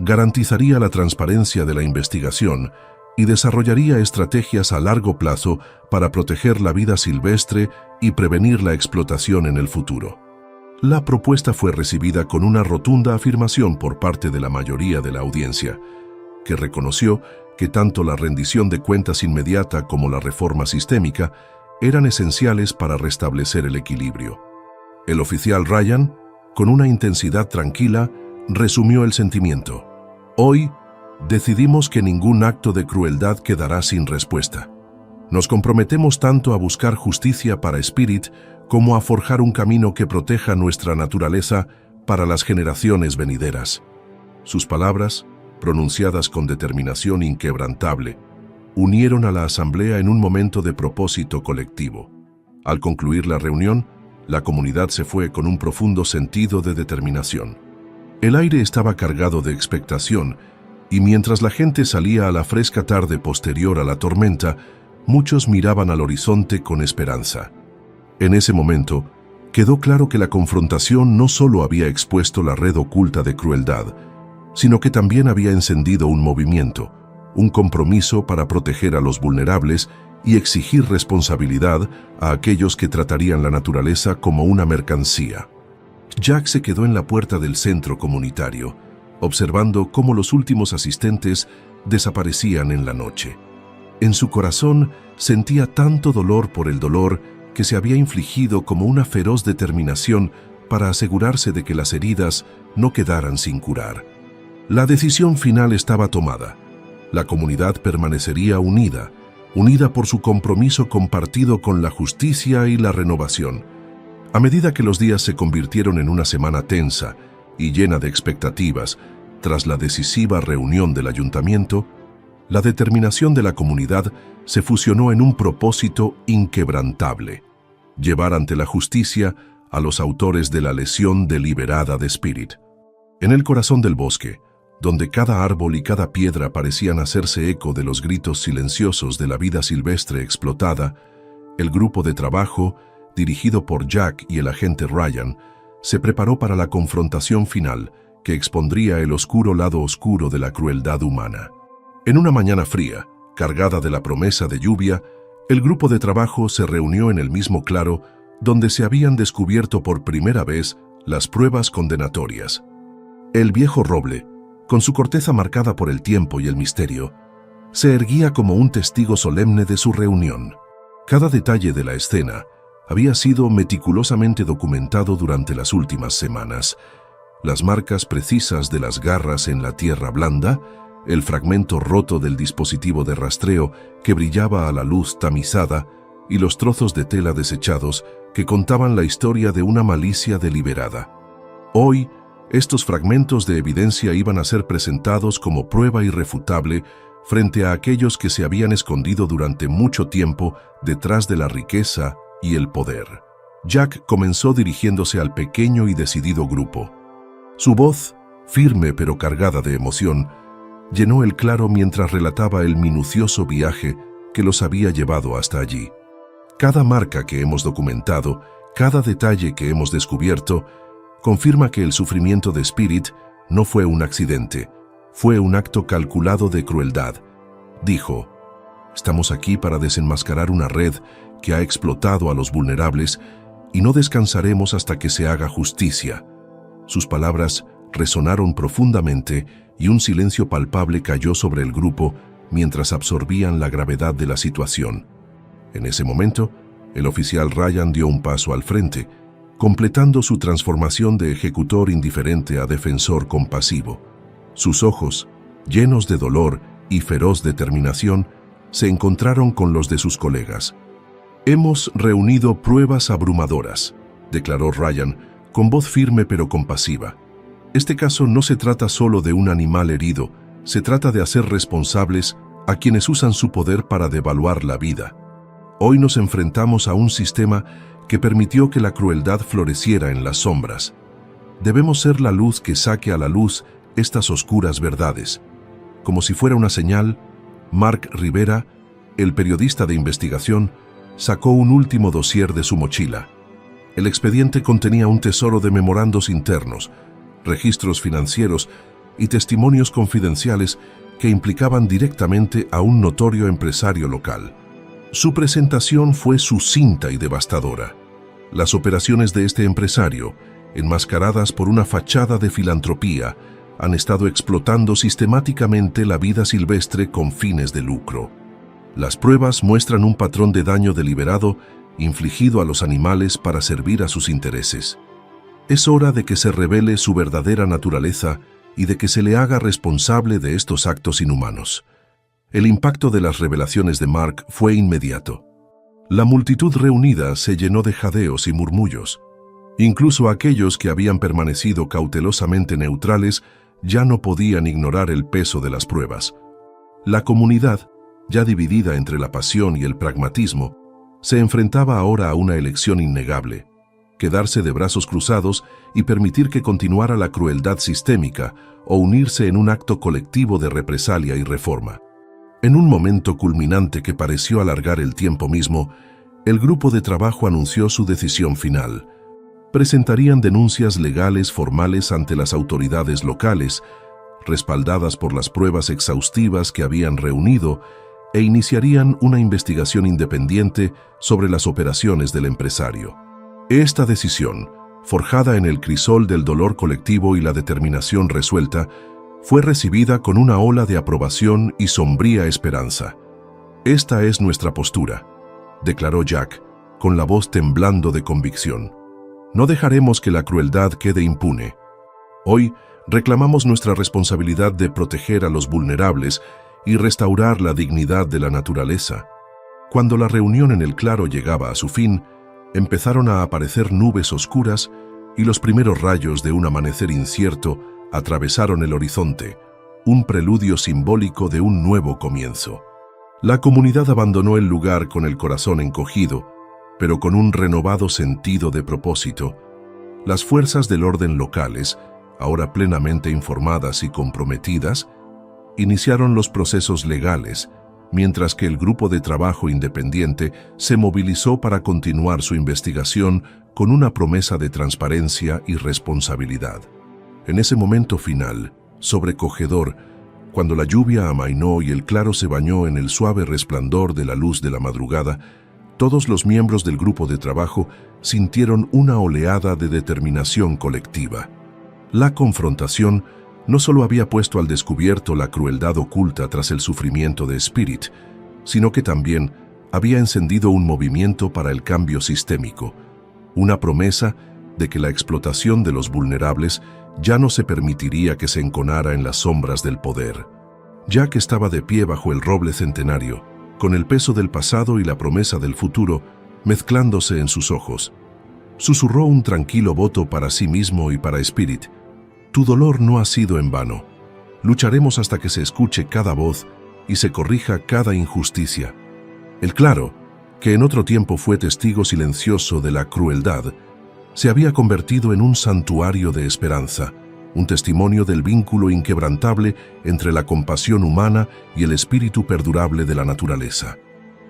garantizaría la transparencia de la investigación y desarrollaría estrategias a largo plazo para proteger la vida silvestre y prevenir la explotación en el futuro. La propuesta fue recibida con una rotunda afirmación por parte de la mayoría de la audiencia, que reconoció que tanto la rendición de cuentas inmediata como la reforma sistémica eran esenciales para restablecer el equilibrio. El oficial Ryan, con una intensidad tranquila, resumió el sentimiento. Hoy, decidimos que ningún acto de crueldad quedará sin respuesta. Nos comprometemos tanto a buscar justicia para Spirit como a forjar un camino que proteja nuestra naturaleza para las generaciones venideras. Sus palabras, pronunciadas con determinación inquebrantable, unieron a la asamblea en un momento de propósito colectivo. Al concluir la reunión, la comunidad se fue con un profundo sentido de determinación. El aire estaba cargado de expectación, y mientras la gente salía a la fresca tarde posterior a la tormenta, muchos miraban al horizonte con esperanza. En ese momento, quedó claro que la confrontación no solo había expuesto la red oculta de crueldad, sino que también había encendido un movimiento, un compromiso para proteger a los vulnerables y exigir responsabilidad a aquellos que tratarían la naturaleza como una mercancía. Jack se quedó en la puerta del centro comunitario, observando cómo los últimos asistentes desaparecían en la noche. En su corazón sentía tanto dolor por el dolor que se había infligido como una feroz determinación para asegurarse de que las heridas no quedaran sin curar. La decisión final estaba tomada. La comunidad permanecería unida por su compromiso compartido con la justicia y la renovación. A medida que los días se convirtieron en una semana tensa y llena de expectativas, tras la decisiva reunión del ayuntamiento, la determinación de la comunidad se fusionó en un propósito inquebrantable: llevar ante la justicia a los autores de la lesión deliberada de Spirit. En el corazón del bosque, donde cada árbol y cada piedra parecían hacerse eco de los gritos silenciosos de la vida silvestre explotada, El grupo de trabajo, dirigido por Jack y el agente Ryan, se preparó para la confrontación final que expondría el oscuro lado oscuro de la crueldad humana. En una mañana fría, cargada de la promesa de lluvia, el grupo de trabajo se reunió en el mismo claro donde se habían descubierto por primera vez las pruebas condenatorias. El viejo roble, con su corteza marcada por el tiempo y el misterio, se erguía como un testigo solemne de su reunión. Cada detalle de la escena había sido meticulosamente documentado durante las últimas semanas. Las marcas precisas de las garras en la tierra blanda, el fragmento roto del dispositivo de rastreo que brillaba a la luz tamizada y los trozos de tela desechados que contaban la historia de una malicia deliberada. Hoy, estos fragmentos de evidencia iban a ser presentados como prueba irrefutable frente a aquellos que se habían escondido durante mucho tiempo detrás de la riqueza y el poder. Jack comenzó dirigiéndose al pequeño y decidido grupo. Su voz, firme pero cargada de emoción, llenó el claro mientras relataba el minucioso viaje que los había llevado hasta allí. Cada marca que hemos documentado, cada detalle que hemos descubierto, confirma que el sufrimiento de Spirit no fue un accidente, fue un acto calculado de crueldad. Dijo: «Estamos aquí para desenmascarar una red que ha explotado a los vulnerables y no descansaremos hasta que se haga justicia». Sus palabras resonaron profundamente y un silencio palpable cayó sobre el grupo mientras absorbían la gravedad de la situación. En ese momento, el oficial Ryan dio un paso al frente, completando su transformación de ejecutor indiferente a defensor compasivo. Sus ojos, llenos de dolor y feroz determinación, se encontraron con los de sus colegas. «Hemos reunido pruebas abrumadoras», declaró Ryan, con voz firme pero compasiva. «Este caso no se trata solo de un animal herido, se trata de hacer responsables a quienes usan su poder para devaluar la vida. Hoy nos enfrentamos a un sistema que permitió que la crueldad floreciera en las sombras. Debemos ser la luz que saque a la luz estas oscuras verdades». Como si fuera una señal, Mark Rivera, el periodista de investigación, sacó un último dossier de su mochila. El expediente contenía un tesoro de memorandos internos, registros financieros y testimonios confidenciales que implicaban directamente a un notorio empresario local. Su presentación fue sucinta y devastadora. Las operaciones de este empresario, enmascaradas por una fachada de filantropía, han estado explotando sistemáticamente la vida silvestre con fines de lucro. Las pruebas muestran un patrón de daño deliberado infligido a los animales para servir a sus intereses. Es hora de que se revele su verdadera naturaleza y de que se le haga responsable de estos actos inhumanos. El impacto de las revelaciones de Mark fue inmediato. La multitud reunida se llenó de jadeos y murmullos. Incluso aquellos que habían permanecido cautelosamente neutrales ya no podían ignorar el peso de las pruebas. La comunidad, ya dividida entre la pasión y el pragmatismo, se enfrentaba ahora a una elección innegable: quedarse de brazos cruzados y permitir que continuara la crueldad sistémica o unirse en un acto colectivo de represalia y reforma. En un momento culminante que pareció alargar el tiempo mismo, el grupo de trabajo anunció su decisión final. Presentarían denuncias legales formales ante las autoridades locales, respaldadas por las pruebas exhaustivas que habían reunido, e iniciarían una investigación independiente sobre las operaciones del empresario. Esta decisión, forjada en el crisol del dolor colectivo y la determinación resuelta, fue recibida con una ola de aprobación y sombría esperanza. «Esta es nuestra postura», declaró Jack, con la voz temblando de convicción. «No dejaremos que la crueldad quede impune. Hoy reclamamos nuestra responsabilidad de proteger a los vulnerables y restaurar la dignidad de la naturaleza». Cuando la reunión en el claro llegaba a su fin, empezaron a aparecer nubes oscuras y los primeros rayos de un amanecer incierto atravesaron el horizonte, un preludio simbólico de un nuevo comienzo. La comunidad abandonó el lugar con el corazón encogido, pero con un renovado sentido de propósito. Las fuerzas del orden locales, ahora plenamente informadas y comprometidas, iniciaron los procesos legales, mientras que el grupo de trabajo independiente se movilizó para continuar su investigación con una promesa de transparencia y responsabilidad. En ese momento final, sobrecogedor, cuando la lluvia amainó y el claro se bañó en el suave resplandor de la luz de la madrugada, todos los miembros del grupo de trabajo sintieron una oleada de determinación colectiva. La confrontación no solo había puesto al descubierto la crueldad oculta tras el sufrimiento de Spirit, sino que también había encendido un movimiento para el cambio sistémico, una promesa de que la explotación de los vulnerables ya no se permitiría que se enconara en las sombras del poder. Jack estaba de pie bajo el roble centenario, con el peso del pasado y la promesa del futuro mezclándose en sus ojos. Susurró un tranquilo voto para sí mismo y para Spirit. Tu dolor no ha sido en vano. Lucharemos hasta que se escuche cada voz y se corrija cada injusticia. El claro, que en otro tiempo fue testigo silencioso de la crueldad, se había convertido en un santuario de esperanza, un testimonio del vínculo inquebrantable entre la compasión humana y el espíritu perdurable de la naturaleza.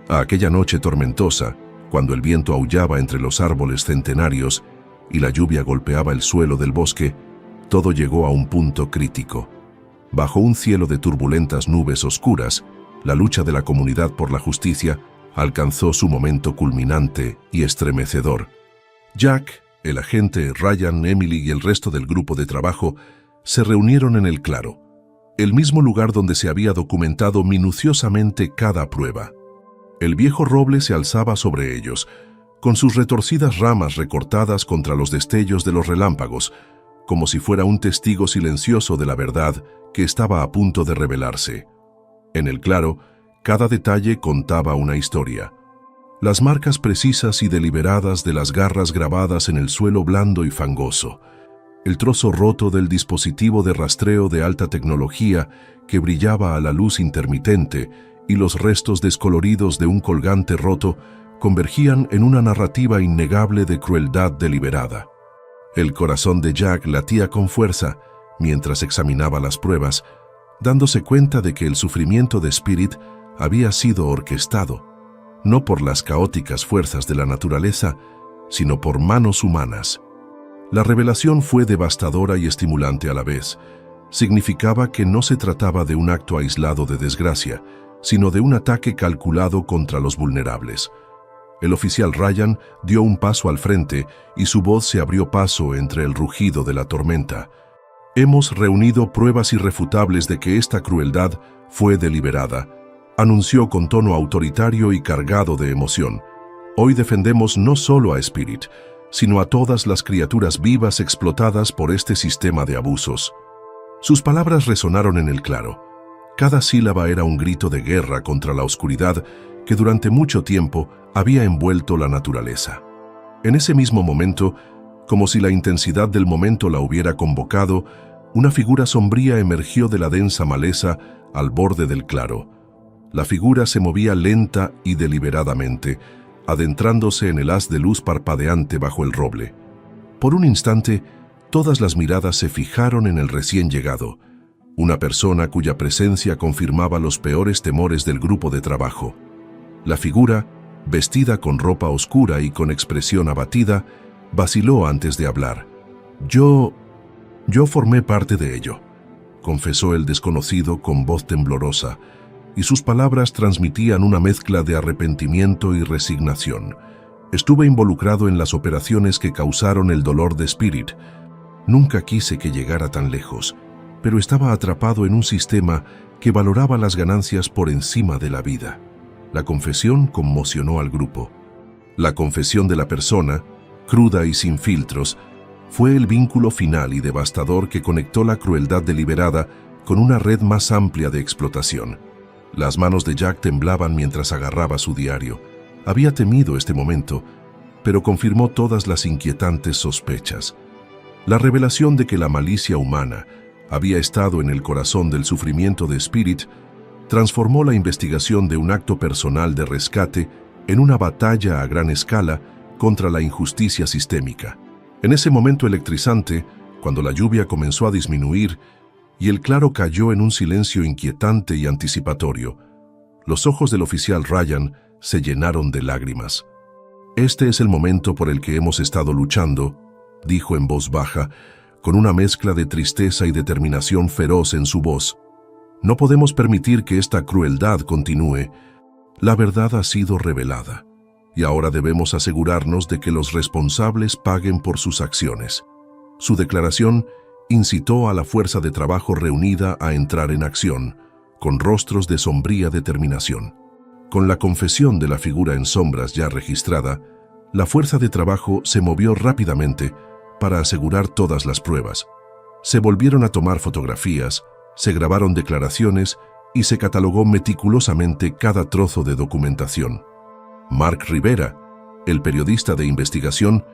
A aquella noche tormentosa, cuando el viento aullaba entre los árboles centenarios y la lluvia golpeaba el suelo del bosque, todo llegó a un punto crítico. Bajo un cielo de turbulentas nubes oscuras, la lucha de la comunidad por la justicia alcanzó su momento culminante y estremecedor. Jack, el agente, Ryan, Emily y el resto del grupo de trabajo se reunieron en el claro, el mismo lugar donde se había documentado minuciosamente cada prueba. El viejo roble se alzaba sobre ellos, con sus retorcidas ramas recortadas contra los destellos de los relámpagos, como si fuera un testigo silencioso de la verdad que estaba a punto de revelarse. En el claro, cada detalle contaba una historia. Las marcas precisas y deliberadas de las garras grabadas en el suelo blando y fangoso, el trozo roto del dispositivo de rastreo de alta tecnología que brillaba a la luz intermitente y los restos descoloridos de un colgante roto convergían en una narrativa innegable de crueldad deliberada. El corazón de Jack latía con fuerza mientras examinaba las pruebas, dándose cuenta de que el sufrimiento de Spirit había sido orquestado, no por las caóticas fuerzas de la naturaleza, sino por manos humanas. La revelación fue devastadora y estimulante a la vez. Significaba que no se trataba de un acto aislado de desgracia, sino de un ataque calculado contra los vulnerables. El oficial Ryan dio un paso al frente y su voz se abrió paso entre el rugido de la tormenta. Hemos reunido pruebas irrefutables de que esta crueldad fue deliberada, anunció con tono autoritario y cargado de emoción. Hoy defendemos no solo a Spirit, sino a todas las criaturas vivas explotadas por este sistema de abusos. Sus palabras resonaron en el claro. Cada sílaba era un grito de guerra contra la oscuridad que durante mucho tiempo había envuelto la naturaleza. En ese mismo momento, como si la intensidad del momento la hubiera convocado, una figura sombría emergió de la densa maleza al borde del claro. La figura se movía lenta y deliberadamente, adentrándose en el haz de luz parpadeante bajo el roble. Por un instante, todas las miradas se fijaron en el recién llegado, una persona cuya presencia confirmaba los peores temores del grupo de trabajo. La figura, vestida con ropa oscura y con expresión abatida, vaciló antes de hablar. Yo formé parte de ello, confesó el desconocido con voz temblorosa, y sus palabras transmitían una mezcla de arrepentimiento y resignación. Estuve involucrado en las operaciones que causaron el dolor de Spirit. Nunca quise que llegara tan lejos, pero estaba atrapado en un sistema que valoraba las ganancias por encima de la vida. La confesión conmocionó al grupo. La confesión de la persona, cruda y sin filtros, fue el vínculo final y devastador que conectó la crueldad deliberada con una red más amplia de explotación. Las manos de Jack temblaban mientras agarraba su diario. Había temido este momento, pero confirmó todas las inquietantes sospechas. La revelación de que la malicia humana había estado en el corazón del sufrimiento de Spirit transformó la investigación de un acto personal de rescate en una batalla a gran escala contra la injusticia sistémica. En ese momento electrizante, cuando la lluvia comenzó a disminuir y el claro cayó en un silencio inquietante y anticipatorio, Los ojos del oficial Ryan se llenaron de lágrimas. «Este es el momento por el que hemos estado luchando», dijo en voz baja, con una mezcla de tristeza y determinación feroz en su voz. «No podemos permitir que esta crueldad continúe. La verdad ha sido revelada, y ahora debemos asegurarnos de que los responsables paguen por sus acciones». Su declaración incitó a la fuerza de trabajo reunida a entrar en acción, con rostros de sombría determinación. Con la confesión de la figura en sombras ya registrada, la fuerza de trabajo se movió rápidamente para asegurar todas las pruebas. Se volvieron a tomar fotografías, se grabaron declaraciones y se catalogó meticulosamente cada trozo de documentación. Mark Rivera, el periodista de investigación,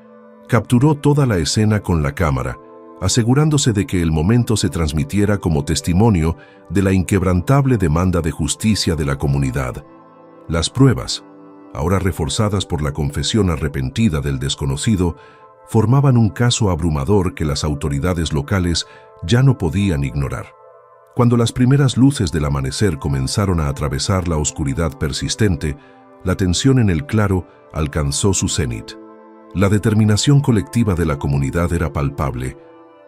capturó toda la escena con la cámara, asegurándose de que el momento se transmitiera como testimonio de la inquebrantable demanda de justicia de la comunidad. Las pruebas, ahora reforzadas por la confesión arrepentida del desconocido, formaban un caso abrumador que las autoridades locales ya no podían ignorar. Cuando las primeras luces del amanecer comenzaron a atravesar la oscuridad persistente, la tensión en el claro alcanzó su cenit. La determinación colectiva de la comunidad era palpable,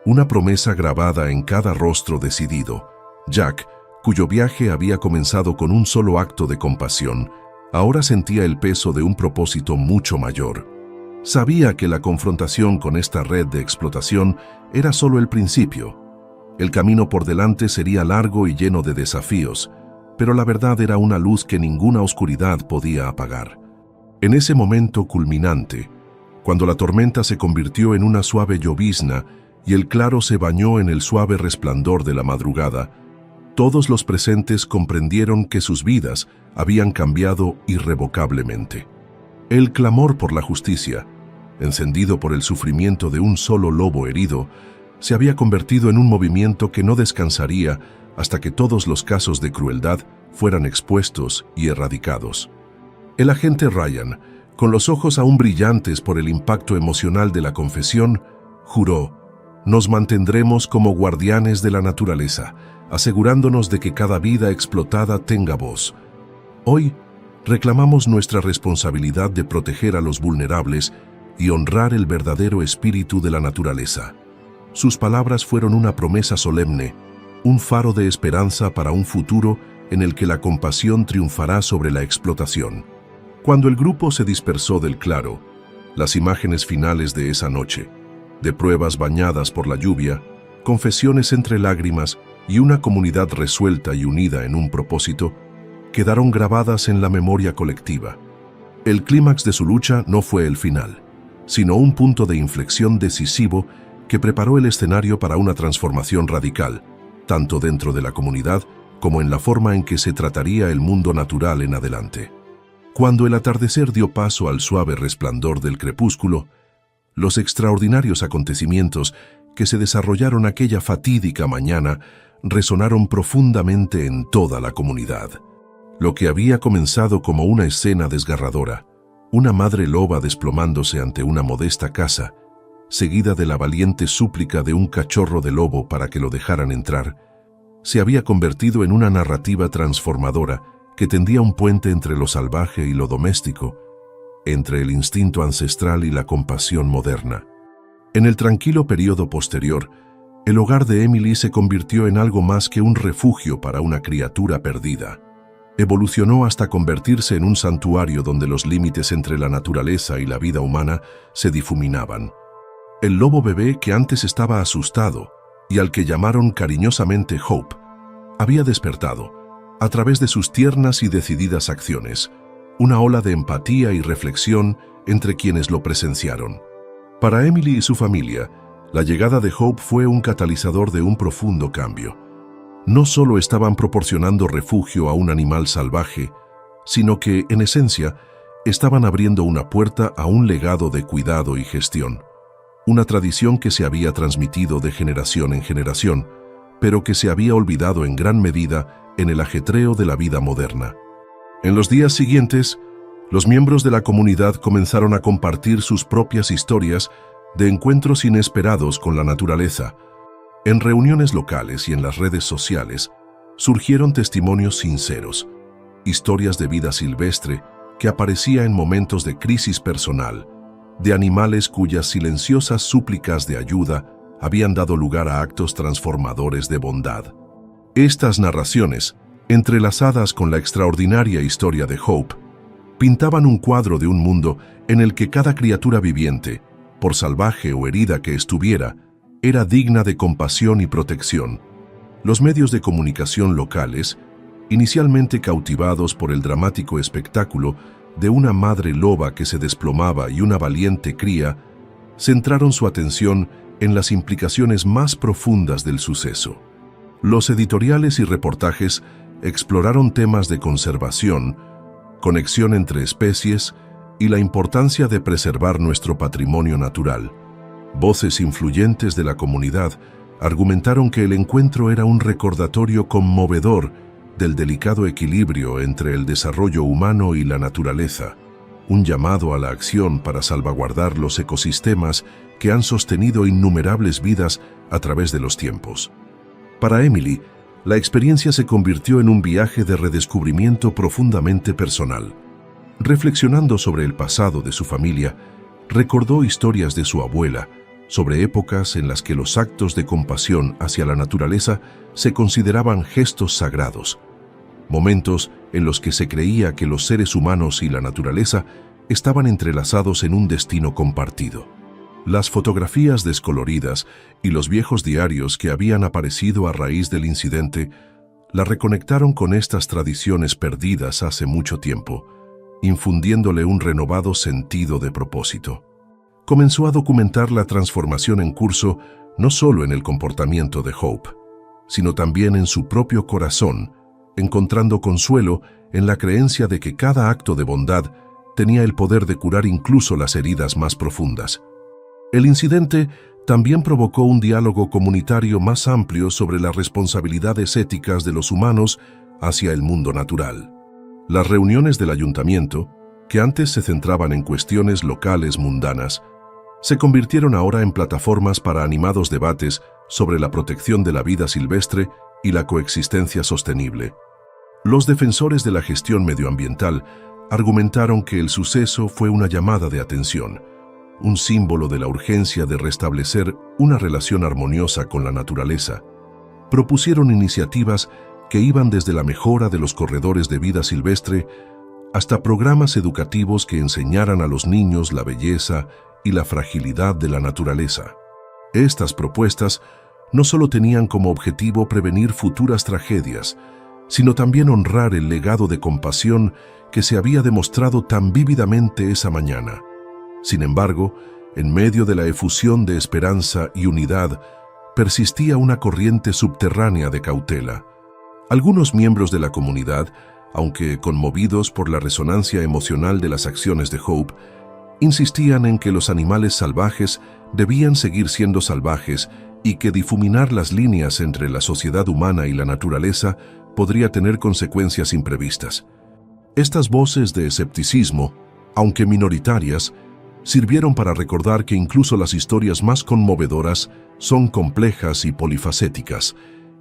una promesa grabada en cada rostro decidido. Jack, cuyo viaje había comenzado con un solo acto de compasión, ahora sentía el peso de un propósito mucho mayor. Sabía que la confrontación con esta red de explotación era solo el principio. El camino por delante sería largo y lleno de desafíos, pero la verdad era una luz que ninguna oscuridad podía apagar. En ese momento culminante, cuando la tormenta se convirtió en una suave llovizna y el claro se bañó en el suave resplandor de la madrugada, todos los presentes comprendieron que sus vidas habían cambiado irrevocablemente. El clamor por la justicia, encendido por el sufrimiento de un solo lobo herido, se había convertido en un movimiento que no descansaría hasta que todos los casos de crueldad fueran expuestos y erradicados. El agente Ryan, con los ojos aún brillantes por el impacto emocional de la confesión, juró: «Nos mantendremos como guardianes de la naturaleza, asegurándonos de que cada vida explotada tenga voz. Hoy reclamamos nuestra responsabilidad de proteger a los vulnerables y honrar el verdadero espíritu de la naturaleza». Sus palabras fueron una promesa solemne, un faro de esperanza para un futuro en el que la compasión triunfará sobre la explotación. Cuando el grupo se dispersó del claro, las imágenes finales de esa noche, de pruebas bañadas por la lluvia, confesiones entre lágrimas y una comunidad resuelta y unida en un propósito, quedaron grabadas en la memoria colectiva. El clímax de su lucha no fue el final, sino un punto de inflexión decisivo que preparó el escenario para una transformación radical, tanto dentro de la comunidad como en la forma en que se trataría el mundo natural en adelante. Cuando el atardecer dio paso al suave resplandor del crepúsculo, los extraordinarios acontecimientos que se desarrollaron aquella fatídica mañana resonaron profundamente en toda la comunidad. Lo que había comenzado como una escena desgarradora, una madre loba desplomándose ante una modesta casa, seguida de la valiente súplica de un cachorro de lobo para que lo dejaran entrar, se había convertido en una narrativa transformadora que tendía un puente entre lo salvaje y lo doméstico, entre el instinto ancestral y la compasión moderna. En el tranquilo periodo posterior, el hogar de Emily se convirtió en algo más que un refugio para una criatura perdida. Evolucionó hasta convertirse en un santuario donde los límites entre la naturaleza y la vida humana se difuminaban. El lobo bebé, que antes estaba asustado y al que llamaron cariñosamente Hope, había despertado, a través de sus tiernas y decididas acciones, una ola de empatía y reflexión entre quienes lo presenciaron. Para Emily y su familia, la llegada de Hope fue un catalizador de un profundo cambio. No solo estaban proporcionando refugio a un animal salvaje, sino que, en esencia, estaban abriendo una puerta a un legado de cuidado y gestión. Una tradición que se había transmitido de generación en generación, pero que se había olvidado en gran medida en el ajetreo de la vida moderna. En los días siguientes, los miembros de la comunidad comenzaron a compartir sus propias historias de encuentros inesperados con la naturaleza. En reuniones locales y en las redes sociales surgieron testimonios sinceros, historias de vida silvestre que aparecía en momentos de crisis personal, de animales cuyas silenciosas súplicas de ayuda habían dado lugar a actos transformadores de bondad. Estas narraciones, entrelazadas con la extraordinaria historia de Hope, pintaban un cuadro de un mundo en el que cada criatura viviente, por salvaje o herida que estuviera, era digna de compasión y protección. Los medios de comunicación locales, inicialmente cautivados por el dramático espectáculo de una madre loba que se desplomaba y una valiente cría, centraron su atención en las implicaciones más profundas del suceso. Los editoriales y reportajes exploraron temas de conservación, conexión entre especies y la importancia de preservar nuestro patrimonio natural. Voces influyentes de la comunidad argumentaron que el encuentro era un recordatorio conmovedor del delicado equilibrio entre el desarrollo humano y la naturaleza, un llamado a la acción para salvaguardar los ecosistemas que han sostenido innumerables vidas a través de los tiempos. Para Emily, la experiencia se convirtió en un viaje de redescubrimiento profundamente personal. Reflexionando sobre el pasado de su familia, recordó historias de su abuela, sobre épocas en las que los actos de compasión hacia la naturaleza se consideraban gestos sagrados, momentos en los que se creía que los seres humanos y la naturaleza estaban entrelazados en un destino compartido. Las fotografías descoloridas y los viejos diarios que habían aparecido a raíz del incidente la reconectaron con estas tradiciones perdidas hace mucho tiempo, infundiéndole un renovado sentido de propósito. Comenzó a documentar la transformación en curso no solo en el comportamiento de Hope, sino también en su propio corazón, encontrando consuelo en la creencia de que cada acto de bondad tenía el poder de curar incluso las heridas más profundas. El incidente también provocó un diálogo comunitario más amplio sobre las responsabilidades éticas de los humanos hacia el mundo natural. Las reuniones del ayuntamiento, que antes se centraban en cuestiones locales mundanas, se convirtieron ahora en plataformas para animados debates sobre la protección de la vida silvestre y la coexistencia sostenible. Los defensores de la gestión medioambiental argumentaron que el suceso fue una llamada de atención, un símbolo de la urgencia de restablecer una relación armoniosa con la naturaleza. Propusieron iniciativas que iban desde la mejora de los corredores de vida silvestre hasta programas educativos que enseñaran a los niños la belleza y la fragilidad de la naturaleza. Estas propuestas no solo tenían como objetivo prevenir futuras tragedias, sino también honrar el legado de compasión que se había demostrado tan vívidamente esa mañana. Sin embargo, en medio de la efusión de esperanza y unidad, persistía una corriente subterránea de cautela. Algunos miembros de la comunidad, aunque conmovidos por la resonancia emocional de las acciones de Hope, insistían en que los animales salvajes debían seguir siendo salvajes y que difuminar las líneas entre la sociedad humana y la naturaleza podría tener consecuencias imprevistas. Estas voces de escepticismo, aunque minoritarias, sirvieron para recordar que incluso las historias más conmovedoras son complejas y polifacéticas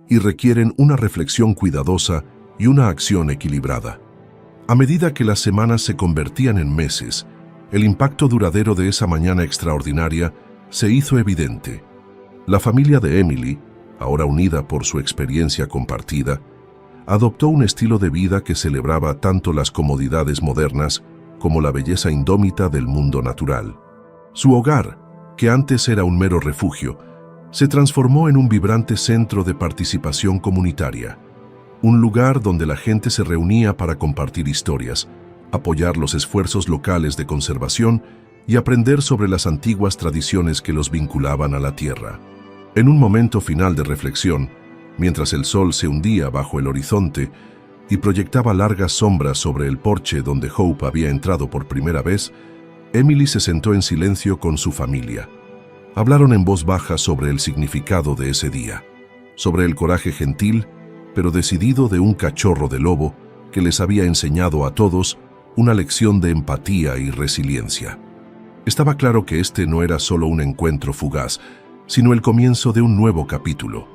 y requieren una reflexión cuidadosa y una acción equilibrada. A medida que las semanas se convertían en meses, el impacto duradero de esa mañana extraordinaria se hizo evidente. La familia de Emily, ahora unida por su experiencia compartida, adoptó un estilo de vida que celebraba tanto las comodidades modernas como la belleza indómita del mundo natural. Su hogar, que antes era un mero refugio, se transformó en un vibrante centro de participación comunitaria, un lugar donde la gente se reunía para compartir historias, apoyar los esfuerzos locales de conservación y aprender sobre las antiguas tradiciones que los vinculaban a la tierra. En un momento final de reflexión, mientras el sol se hundía bajo el horizonte y proyectaba largas sombras sobre el porche donde Hope había entrado por primera vez, Emily se sentó en silencio con su familia. Hablaron en voz baja sobre el significado de ese día, sobre el coraje gentil, pero decidido de un cachorro de lobo que les había enseñado a todos una lección de empatía y resiliencia. Estaba claro que este no era solo un encuentro fugaz, sino el comienzo de un nuevo capítulo,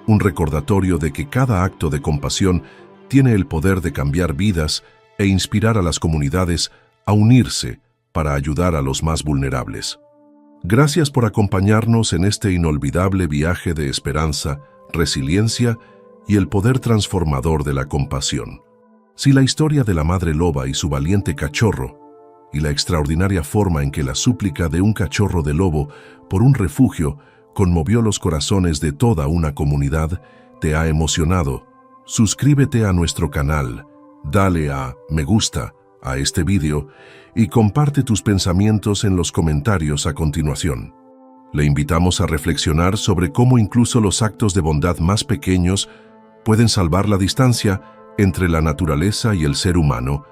un recordatorio de que cada acto de compasión tiene el poder de cambiar vidas e inspirar a las comunidades a unirse para ayudar a los más vulnerables. Gracias por acompañarnos en este inolvidable viaje de esperanza, resiliencia y el poder transformador de la compasión. Si la historia de la madre loba y su valiente cachorro, y la extraordinaria forma en que la súplica de un cachorro de lobo por un refugio conmovió los corazones de toda una comunidad, te ha emocionado, suscríbete a nuestro canal, dale a me gusta a este vídeo y comparte tus pensamientos en los comentarios a continuación. Le invitamos a reflexionar sobre cómo incluso los actos de bondad más pequeños pueden salvar la distancia entre la naturaleza y el ser humano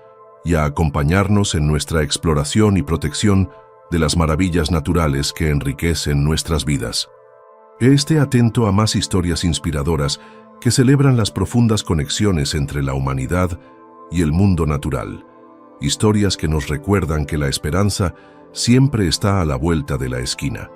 y a acompañarnos en nuestra exploración y protección de las maravillas naturales que enriquecen nuestras vidas. Esté atento a más historias inspiradoras que celebran las profundas conexiones entre la humanidad y el mundo natural. Historias que nos recuerdan que la esperanza siempre está a la vuelta de la esquina.